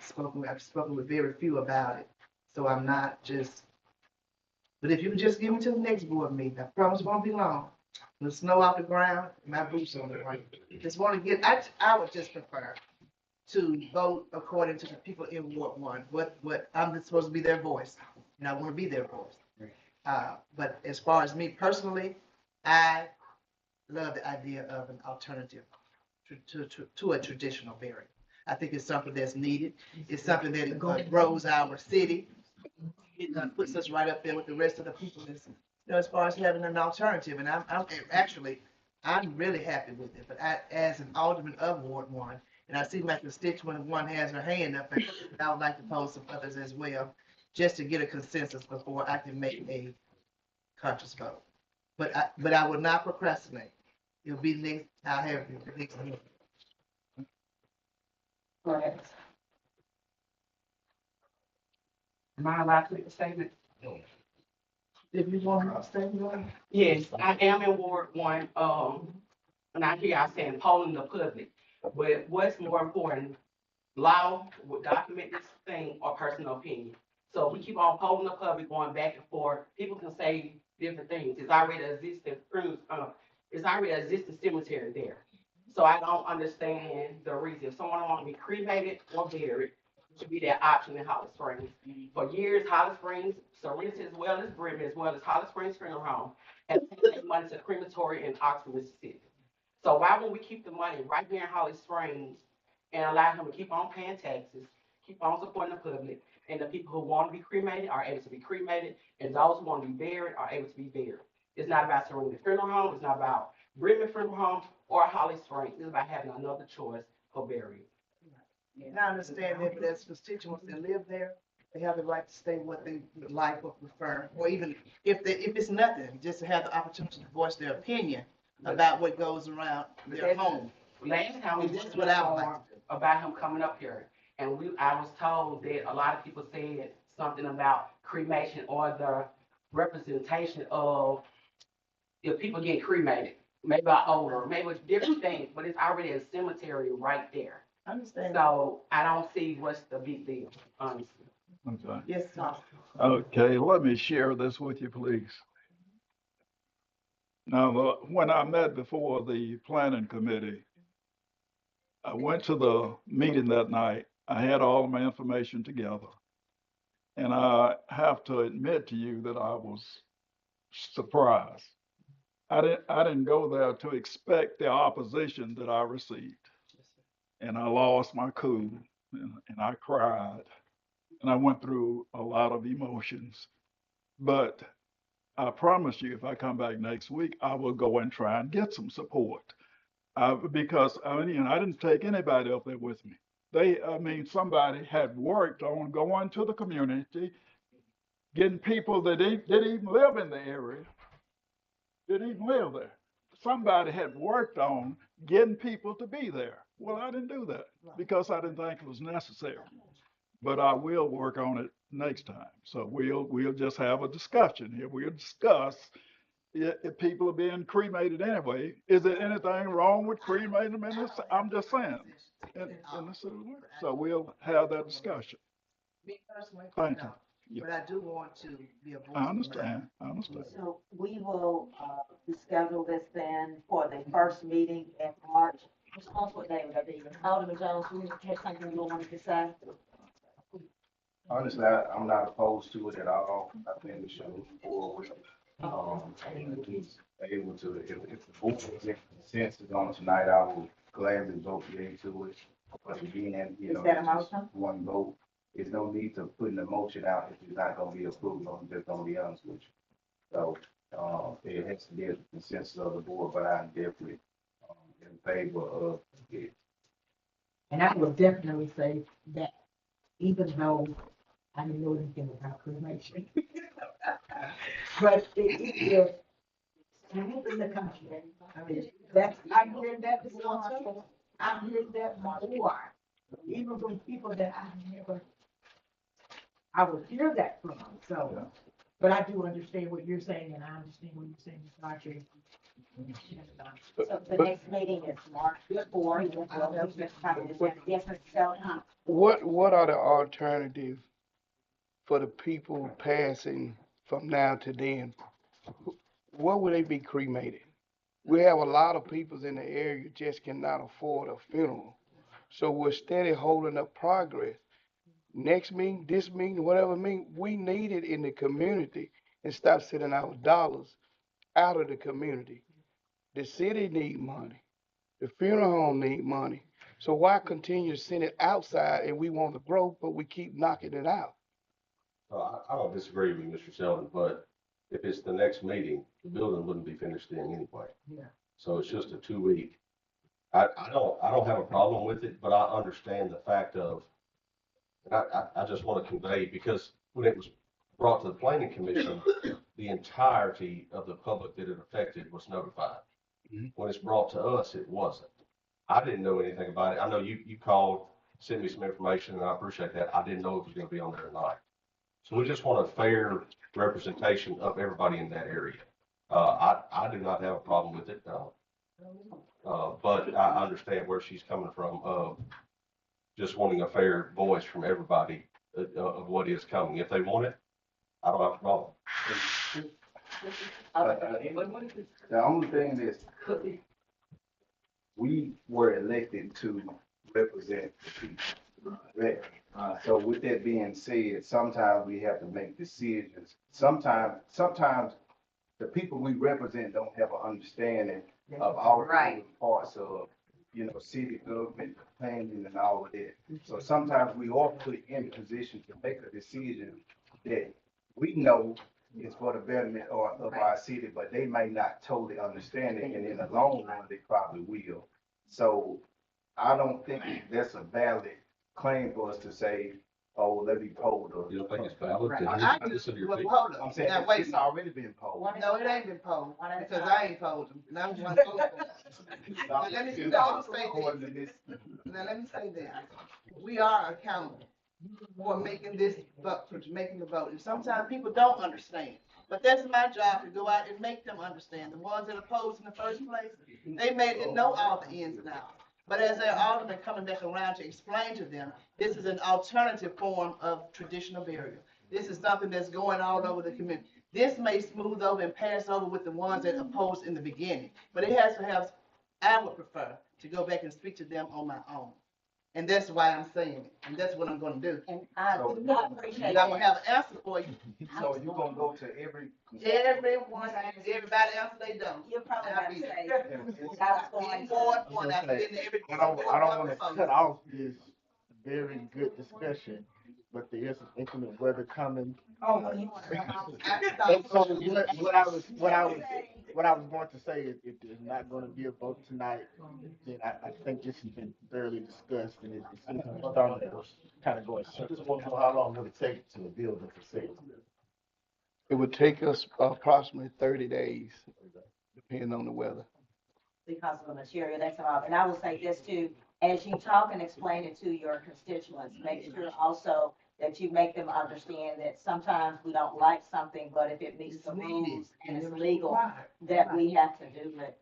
spoken with very few about it, so I'm not just, but if you can just give me to the next board meeting, I promise it won't be long. The snow off the ground, my boots on the ground. Just want to get, I would just prefer to vote according to the people in Ward 1, what I'm supposed to be their voice, and I want to be their voice. But as far as me personally, I love the idea of an alternative to a traditional burial. I think it's something that's needed. It's something that grows our city. It puts us right up there with the rest of the people. As far as having an alternative, and I'm really happy with it. But as an alderman of Ward 1, and I see my constituent one has her hand up, and I would like to pose some others as well just to get a consensus before I can make a conscious vote. But I will not procrastinate. It'll be next, I'll have it the next meeting. Go ahead. Am I allowed to make a statement? If you want to stay on. Yes, I am in Ward 1, and I hear y'all saying polling the public, but what's more important, law will document this thing or personal opinion? So if we keep on polling the public, going back and forth, people can say different things. It's already existing cemetery there. So I don't understand the reason. If someone want to be cremated or buried, it should be that option in Holly Springs. For years, Holly Springs, Serenity as well as Brimley, as well as Holly Springs Funeral Home, have taken money to crematory in Oxford, Mississippi. So why won't we keep the money right here in Holly Springs and allow him to keep on paying taxes, keep on supporting the public, and the people who want to be cremated are able to be cremated, and those who want to be buried are able to be buried. It's not about Serenity Funeral Home, it's not about Brimley Funeral Home or Holly Springs. It's about having another choice for burial. And I understand that, but as constituents that live there, they have the right to stay what they would like or prefer, or even if it's nothing, just to have the opportunity to voice their opinion about what goes around their home. Last time we That's just what went I would like on about him coming up here, and I was told that a lot of people said something about cremation or the representation of if people get cremated, maybe older, maybe it's different things, but it's already a cemetery right there. I understand. So I don't see what's the big deal, honestly. Okay. Yes, sir. Okay, let me share this with you, please. Now, when I met before the planning committee, I went to the meeting that night. I had all of my information together. And I have to admit to you that I was surprised. I didn't go there to expect the opposition that I received. And I lost my cool and I cried and I went through a lot of emotions. But I promise you, if I come back next week, I will go and try and get some support. Because I didn't take anybody up there with me. Somebody had worked on going to the community, getting people that didn't even live in the area, didn't even live there. Somebody had worked on getting people to be there. Well, I didn't do that because I didn't think it was necessary. But I will work on it next time. So we'll just have a discussion here. We'll discuss if people are being cremated anyway. Is there anything wrong with cremating them in this? I'm just saying. In the city limits. So we'll have that discussion. Me personally, Thank no. you. But I do want to be a voice. I understand. So we will, schedule this then for the first meeting in March. What day would that be? Alderman Jones, you have something you wanted to say? Honestly, I'm not opposed to it at all. I think we should move forward. And he's able to, if the board is in consensus on tonight, I will gladly vote yea to it. But again, Is that a motion? one vote. There's no need to putting the motion out if it's not gonna be approved. I'm just gonna be honest with you. So, it has to be a consensus of the board, but I'm definitely, in favor of it. And I would definitely say that even though I didn't know anything about cremation. But if in the country, I mean, I've heard that before. I've heard that before, even from people that I would hear that from. So, but I do understand what you're saying, and I understand what you're saying, Mr. Archer. So the next meeting is March 4. Yes, Mr. Shelley. What are the alternatives for the people passing from now to then? What would they be cremated? We have a lot of people in the area just cannot afford a funeral. So we're steady holding up progress. Next meeting, this meeting, whatever meeting, we need it in the community and stop sending our dollars out of the community. The city need money. The funeral home need money. So why continue to send it outside and we want to grow, but we keep knocking it out? I don't disagree with Mr. Sheldon, but if it's the next meeting, the building wouldn't be finished then anyway. Yeah. So it's just a 2-week. I don't have a problem with it, but I understand the fact of, and I just want to convey, because when it was brought to the planning commission, the entirety of the public that it affected was notified. When it's brought to us, it wasn't. I didn't know anything about it. I know you called, sent me some information, and I appreciate that. I didn't know it was gonna be on there tonight. So we just want a fair representation of everybody in that area. I do not have a problem with it, but I understand where she's coming from, of just wanting a fair voice from everybody of what is coming. If they want it, I don't have a problem. The only thing is, we were elected to represent the people, right? So with that being said, sometimes we have to make decisions. Sometimes the people we represent don't have an understanding of our parts of, city government, planning and all of that. So sometimes we are put in a position to make a decision that we know is for the betterment of our city, but they may not totally understand it, and in the long run, they probably will. So I don't think that's a valid claim for us to say, oh, let me poll the. You don't think it's valid? Right. Well, hold up. I'm saying Now, wait. it's already been polled. No, it ain't been polled, because I ain't polled them, and I was one vote. Now, let me say this. Now, let me say this. We are accountable for making this vote, for making the vote. And sometimes people don't understand. But that's my job, to go out and make them understand. The ones that opposed in the first place, they didn't know all the ins and outs. But as they're all been coming back around to explain to them, this is an alternative form of traditional burial. This is something that's going all over the community. This may smooth over and pass over with the ones that opposed in the beginning, but it has to have, I would prefer to go back and speak to them on my own. And that's why I'm saying it, and that's what I'm gonna do. And I appreciate And I'm gonna have an answer for you. So you're gonna go to everyone, everybody answer they don't. You're probably I'll gonna be say, there. I was going One, I've been to every. I don't want to cut off this very good discussion, but there is some inclement weather coming. Oh, you want to And so what I was going to say is, if there's not going to be a vote tonight, then I think this has been thoroughly discussed, and it's starting to kind of go in I circles. just want to know how long would it take to build the facility? It would take us approximately 30 days, depending on the weather. because of the material, that's all. And I will say this too, as you talk and explain it to your constituents, make sure also that you make them understand that sometimes we don't like something, but if it meets the rules and it's legal, that we have to do it.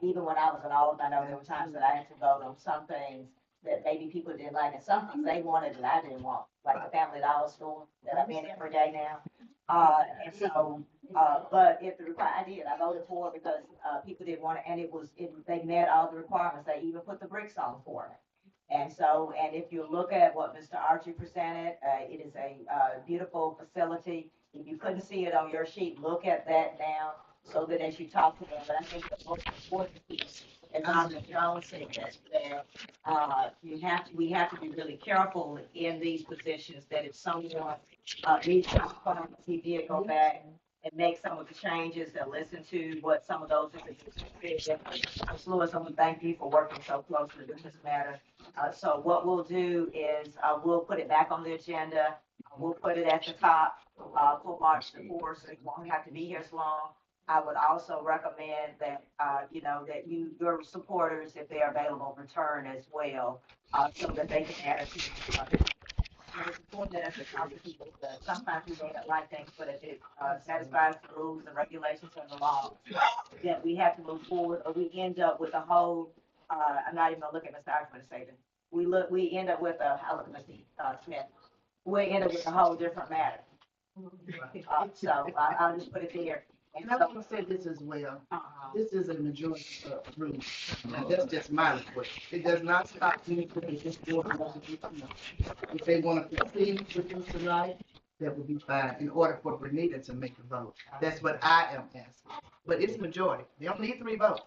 Even when I was in Olive, I know there were times that I had to vote on some things that maybe people didn't like, and some things they wanted that I didn't want, like the Family Dollar store that I'm in every day now. And so, but if the I did, I voted for it because, people didn't want it, and they met all the requirements. They even put the bricks on for it. And so, and if you look at what Mr. Archie presented, it is a, beautiful facility. If you couldn't see it on your sheet, look at that now, so that as you talk to them, but I think the most important piece, as Dr. Jones said, that, we have to be really careful in these positions, that if someone, needs to, he did go back and make some of the changes and listen to what some of those individuals said. Ms. Lewis, I want to thank you for working so closely with this matter. So what we'll do is, we'll put it back on the agenda. We'll put it at the top, for March the 4th, so you won't have to be here as long. I would also recommend that, that your supporters, if they're available, return as well, so that they can add it to it's important that as a council people, sometimes we don't like things, but if it satisfies the rules and regulations and the law, that we have to move forward, or we end up with a whole, I'm not even gonna look at Mr. Archman and say that. We end up with I'll look at Mr. Smith. We end up with a whole different matter. So I'll just put it there. And I want to say this as well. This is a majority rule. Now, that's just my request. It does not stop anybody from just doing what they do. If they want to proceed with this tonight, that would be fine, in order for Renita to make a vote. That's what I am asking. But it's majority. They don't need 3 votes.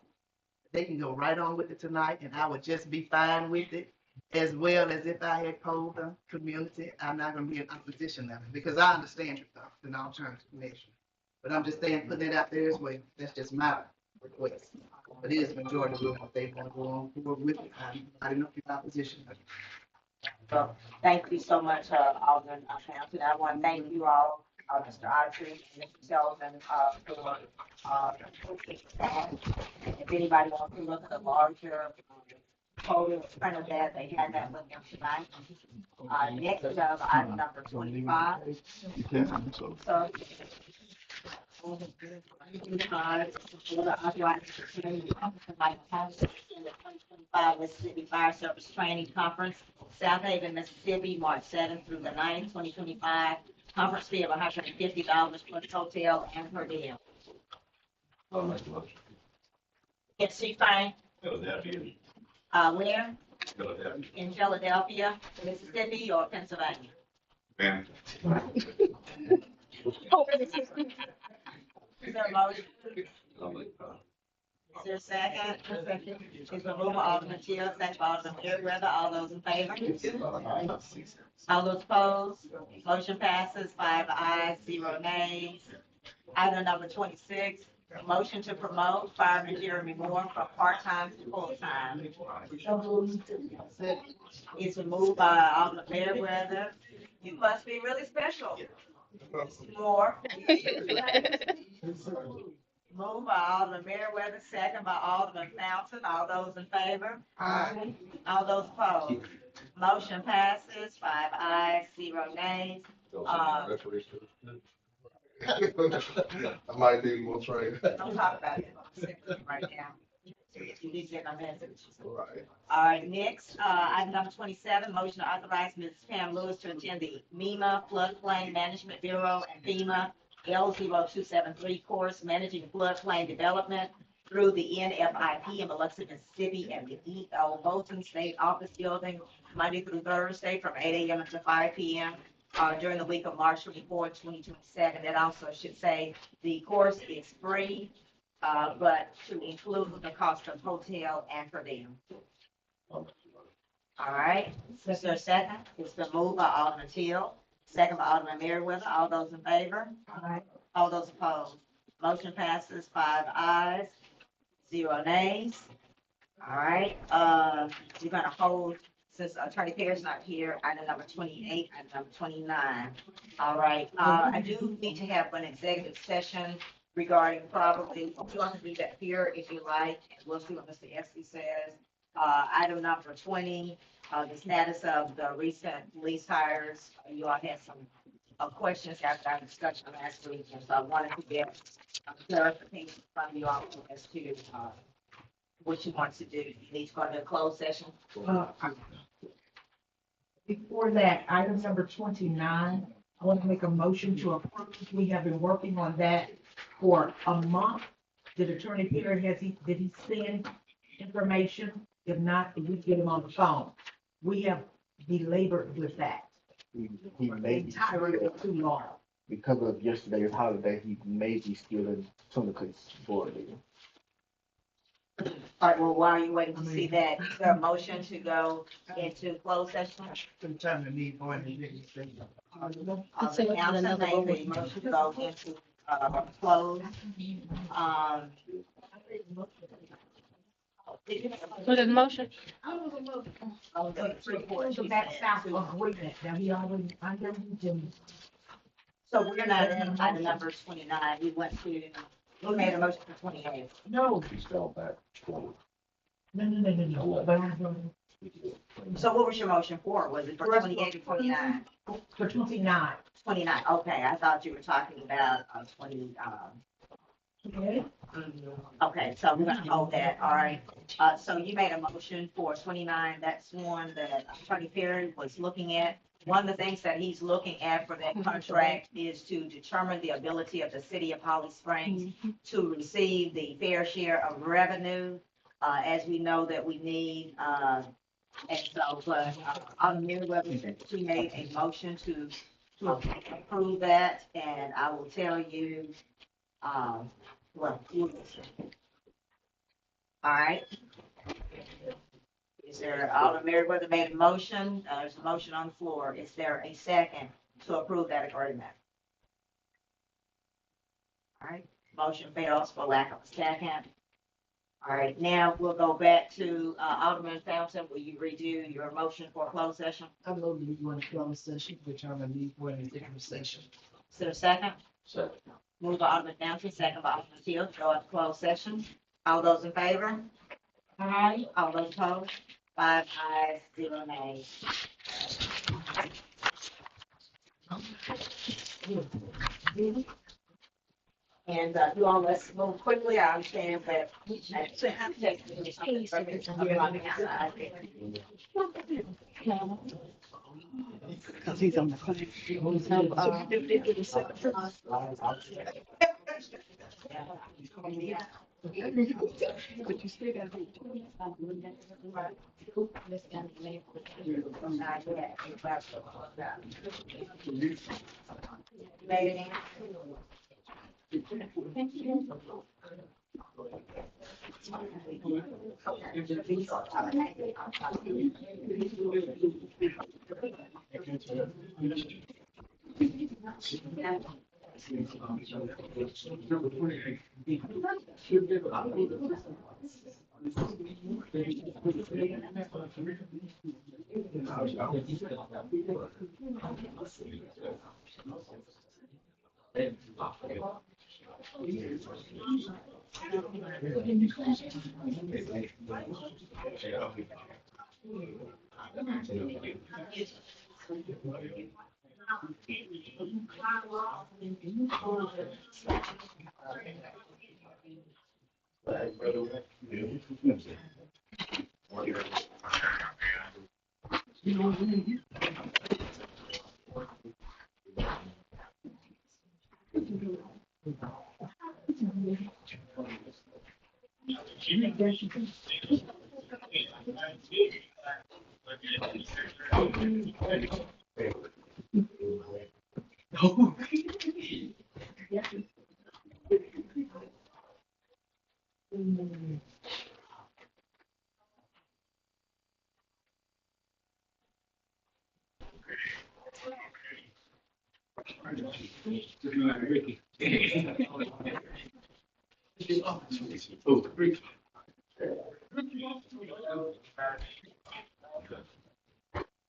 They can go right on with it tonight, and I would just be fine with it, as well as if I had polled the community. I'm not going to be in opposition of it, because I understand an alternative measure. But I'm just saying, putting it out there as well. That's just my request. But it is majority rule if they want to go on forward with it. I didn't know if you're in opposition. So thank you so much, Alderman Hampton. I want to thank you all, Mr. Autry and Mr. Sullivan, for, if anybody wants to look at the larger photo print of that, they had that with them tonight. Next, we have item number 25. You can, so. So, Mississippi Fire Service Training Conference, South Haven, Mississippi, March 7th through the 9th, 2025. Conference fee of $150 for the hotel and per diem. I'll make a motion. Yes, she fine. Philadelphia. Where? Philadelphia. In Philadelphia, Mississippi, or Pennsylvania? Man. Is there a motion? I'll make, Is there a second? It's been moved by Alderman Teal, second by Alderman Fairweather. All those in favor? All those opposed? Motion passes 5 ayes, 0 nays. Item number 26, motion to promote Fireman Jeremy Moore from part-time to full-time. It's been moved by Alderman Fairweather. You must be really special. Moore. Moved by Alderman Merriweather, second by Alderman Fountain. All those in favor? Aye. All those opposed? Motion passes 5 ayes, 0 nays. I might need more training. Don't talk about it. I'm sick of it right now. You need to get my message. Right. All right, next, item number 27, motion to authorize Mrs. Pam Lewis to attend the MEMA Floodplain Management Bureau and FEMA L0273 course, Managing Floodplain Development through the NFIP in Biloxi, Mississippi, and the E.O. Bolton State Office Building, Monday through Thursday from 8 a.m. to 5 p.m. During the week of March 24, 2027. That also should say the course is free, but to include the cost of hotel and per diem. All right, is there a second? It's been moved by Alderman Teal, second by Alderman Merriweather. All those in favor? Aye. All those opposed? Motion passes 5 ayes, 0 nays. All right, we're gonna hold, since Attorney Perry's not here, item number 28, item number 29. All right, I do need to have an executive session regarding probably, you want to do that here if you like, and we'll see what Mr. Esty says. Item number 20, the status of the recent lease hires. You all had some questions after our discussion last week, and so I wanted to get clarification from you all as to what you want to do. You need to go to a closed session. Before that, item number 29, I want to make a motion to approve. We have been working on that for a month. Did Attorney Perry, did he send information? If not, we get him on the phone. We have belabored with that. He may be Entirely too long. because of yesterday's holiday, he may be still in Tunicas for it. All right, well, while you're waiting to see that, is there a motion to go into closed session? Sometime to need more than this. The council made a motion to go into, closed. What is the motion? That sounds agreement. Now, he already, I know he didn't. So we're not in item number 29, we went to, we made a motion for 28. No. He's still back. No. But I'm going So what was your motion for? Was it for 28 or 29? for 29. 29, okay, I thought you were talking about, 20, Okay. okay, so we're gonna hold that, all right. So you made a motion for 29, that's one that Attorney Perry was looking at. One of the things that he's looking at for that contract is to determine the ability of the city of Holly Springs to receive the fair share of revenue, as we know that we need, and so, but, Merriweather said she made a motion to approve that, and I will tell you, well, all right. Is there, Alderman Merriweather made a motion, there's a motion on the floor, is there a second to approve that agreement? All right, motion fails for lack of a second. All right, now we'll go back to, Alderman Fountain. Will you redo your motion for a closed session? I know you want to close session, which I'm gonna need for an executive session. Is there a second? Second. Moved by Alderman Fountain, second by Alderman Teal, to go into closed session. All those in favor? Aye. All those opposed? 5 ayes, 0 nays. And, you all, let's move quickly. I understand that. Because he's on the claim. But you still gotta be. Made it.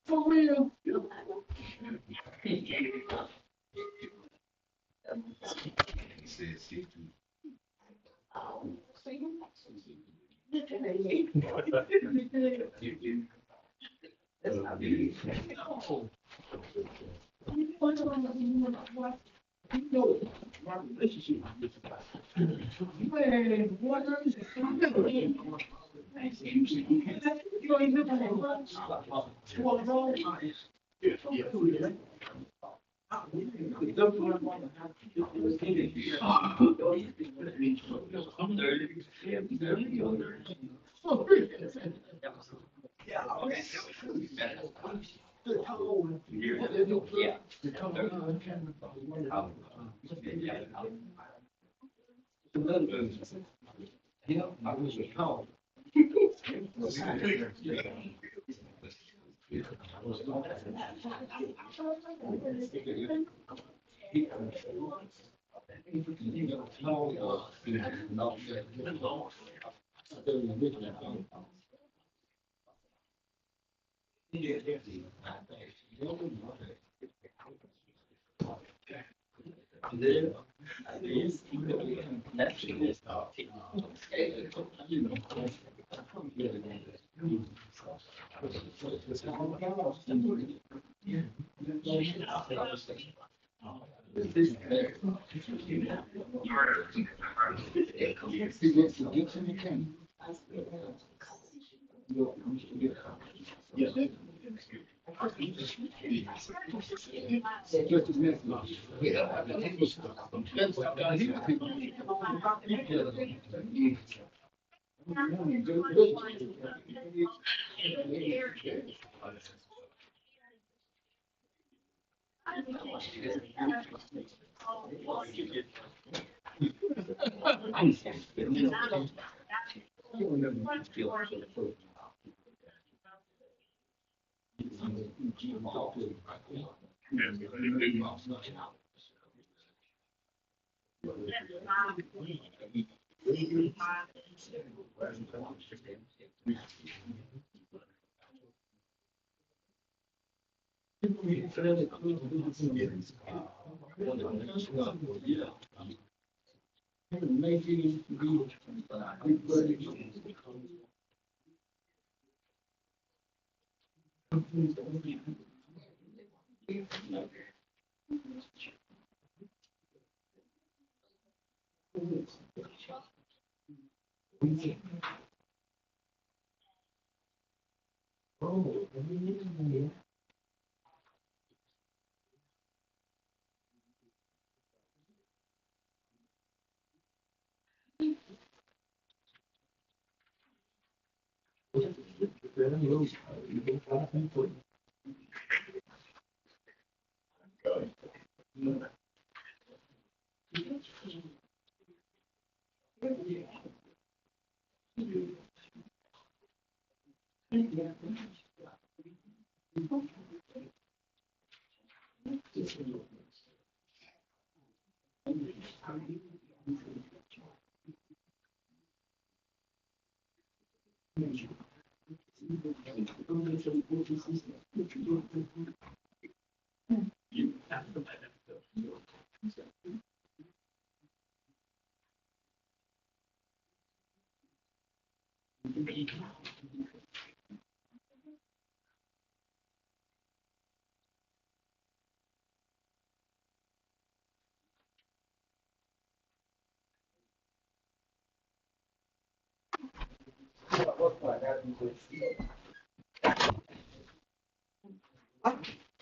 For real.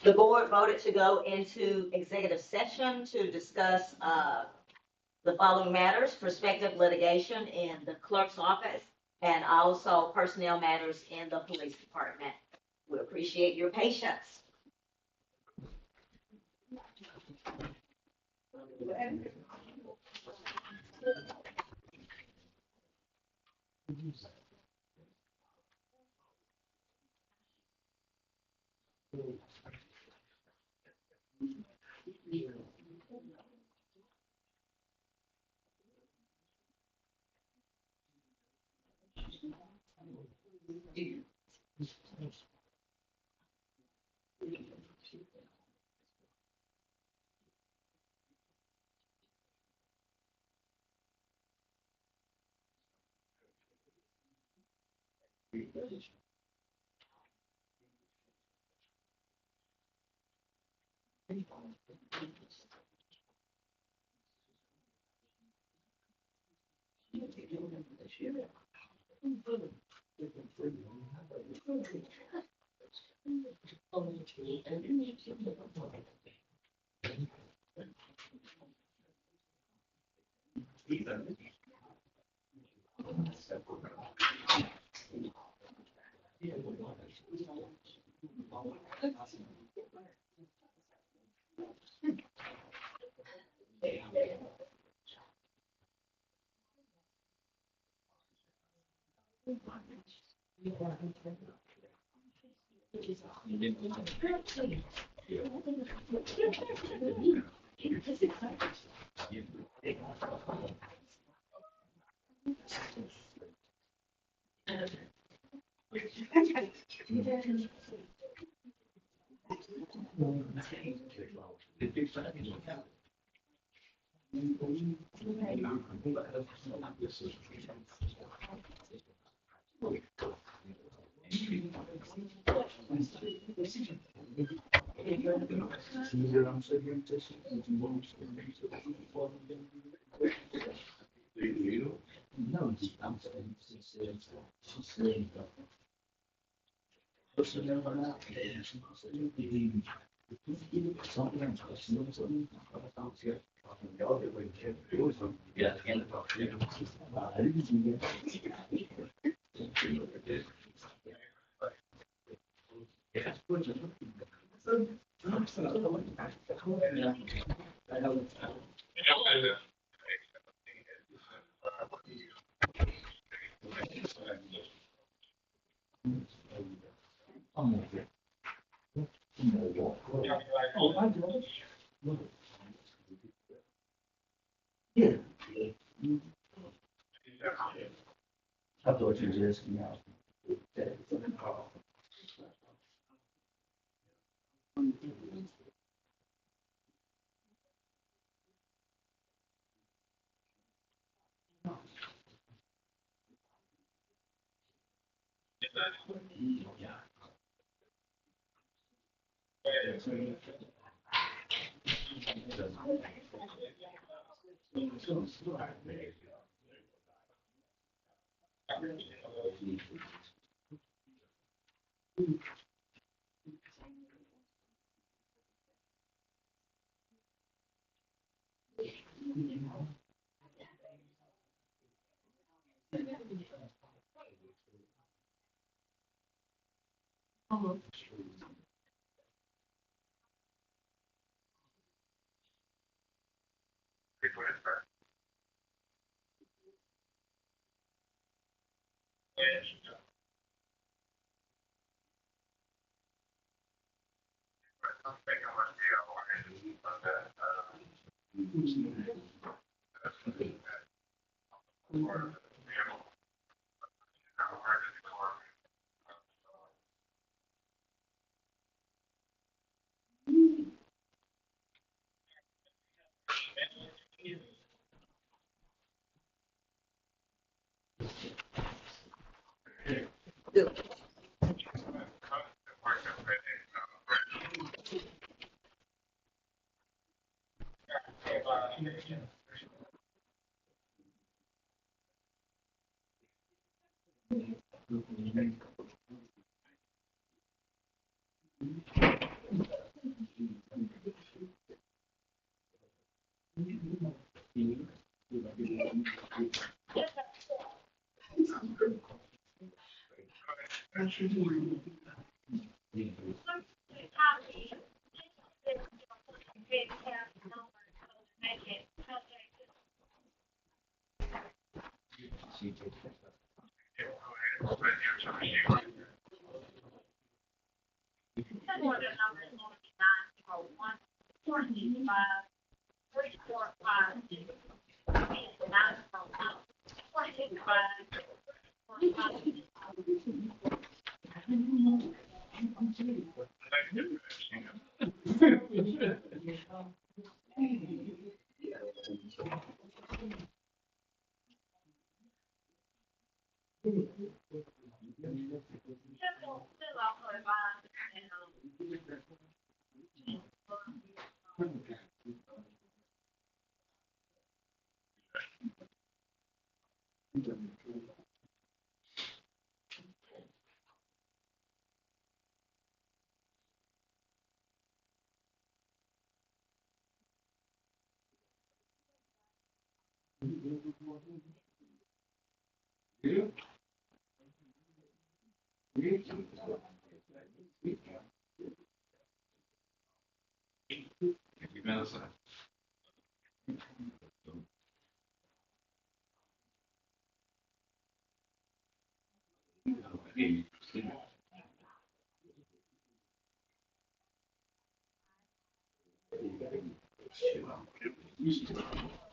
The board voted to go into executive session to discuss, the following matters: prospective litigation in the clerk's office and also personnel matters in the police department. We appreciate your patience. I thought you just, you know.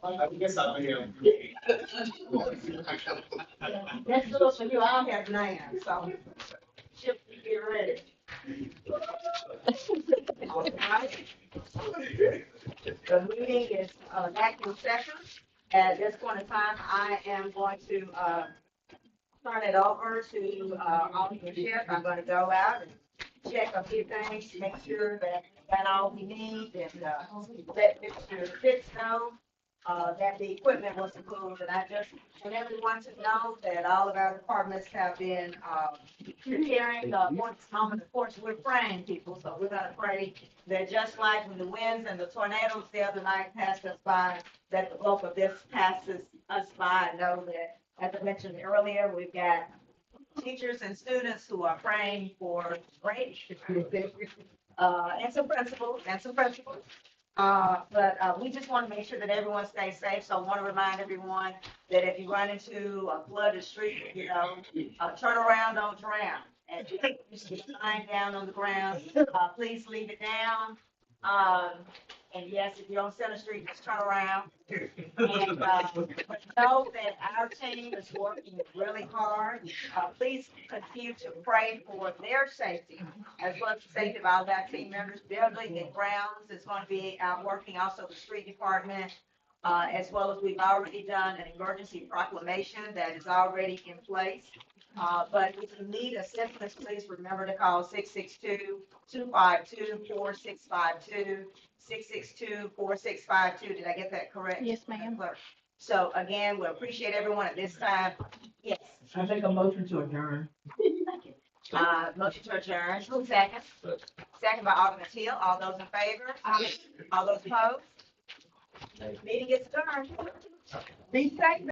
I guess I am. That's good for you. I don't have nine, so. Chip, get ready. All right. The meeting is back in session. At this point in time, I am going to turn it over to Alderman Ship. I'm going to go out and check a few things, make sure that we got all we need, and let Mr. Fitz know that the equipment was approved. And I just want everyone to know that all of our departments have been preparing for this moment. Of course, we're praying people, so we're going to pray that just like when the winds and the tornadoes the other night passed us by, that the bulk of this passes us by. I know that, as I mentioned earlier, we've got teachers and students who are praying for great, and some principals. But we just want to make sure that everyone stays safe. So I want to remind everyone that if you run into a flooded street, turn around, don't drown. And you see lying down on the ground, please leave it down. And yes, if you're on Center Street, just turn around. And, know that our team is working really hard. Please continue to pray for their safety as well as the safety of all of our team members. Building and grounds is going to be working, also the street department, as well as we've already done an emergency proclamation that is already in place. But if you need assistance, please remember to call 662-252-4652, 662-4652. Did I get that correct? Yes, ma'am. Clerk? So again, we appreciate everyone at this time. Yes. I make a motion to adjourn. Motion to adjourn. Who's second? Second by Alderman Teal. All those in favor? All those opposed? Meeting is adjourned. Be safe.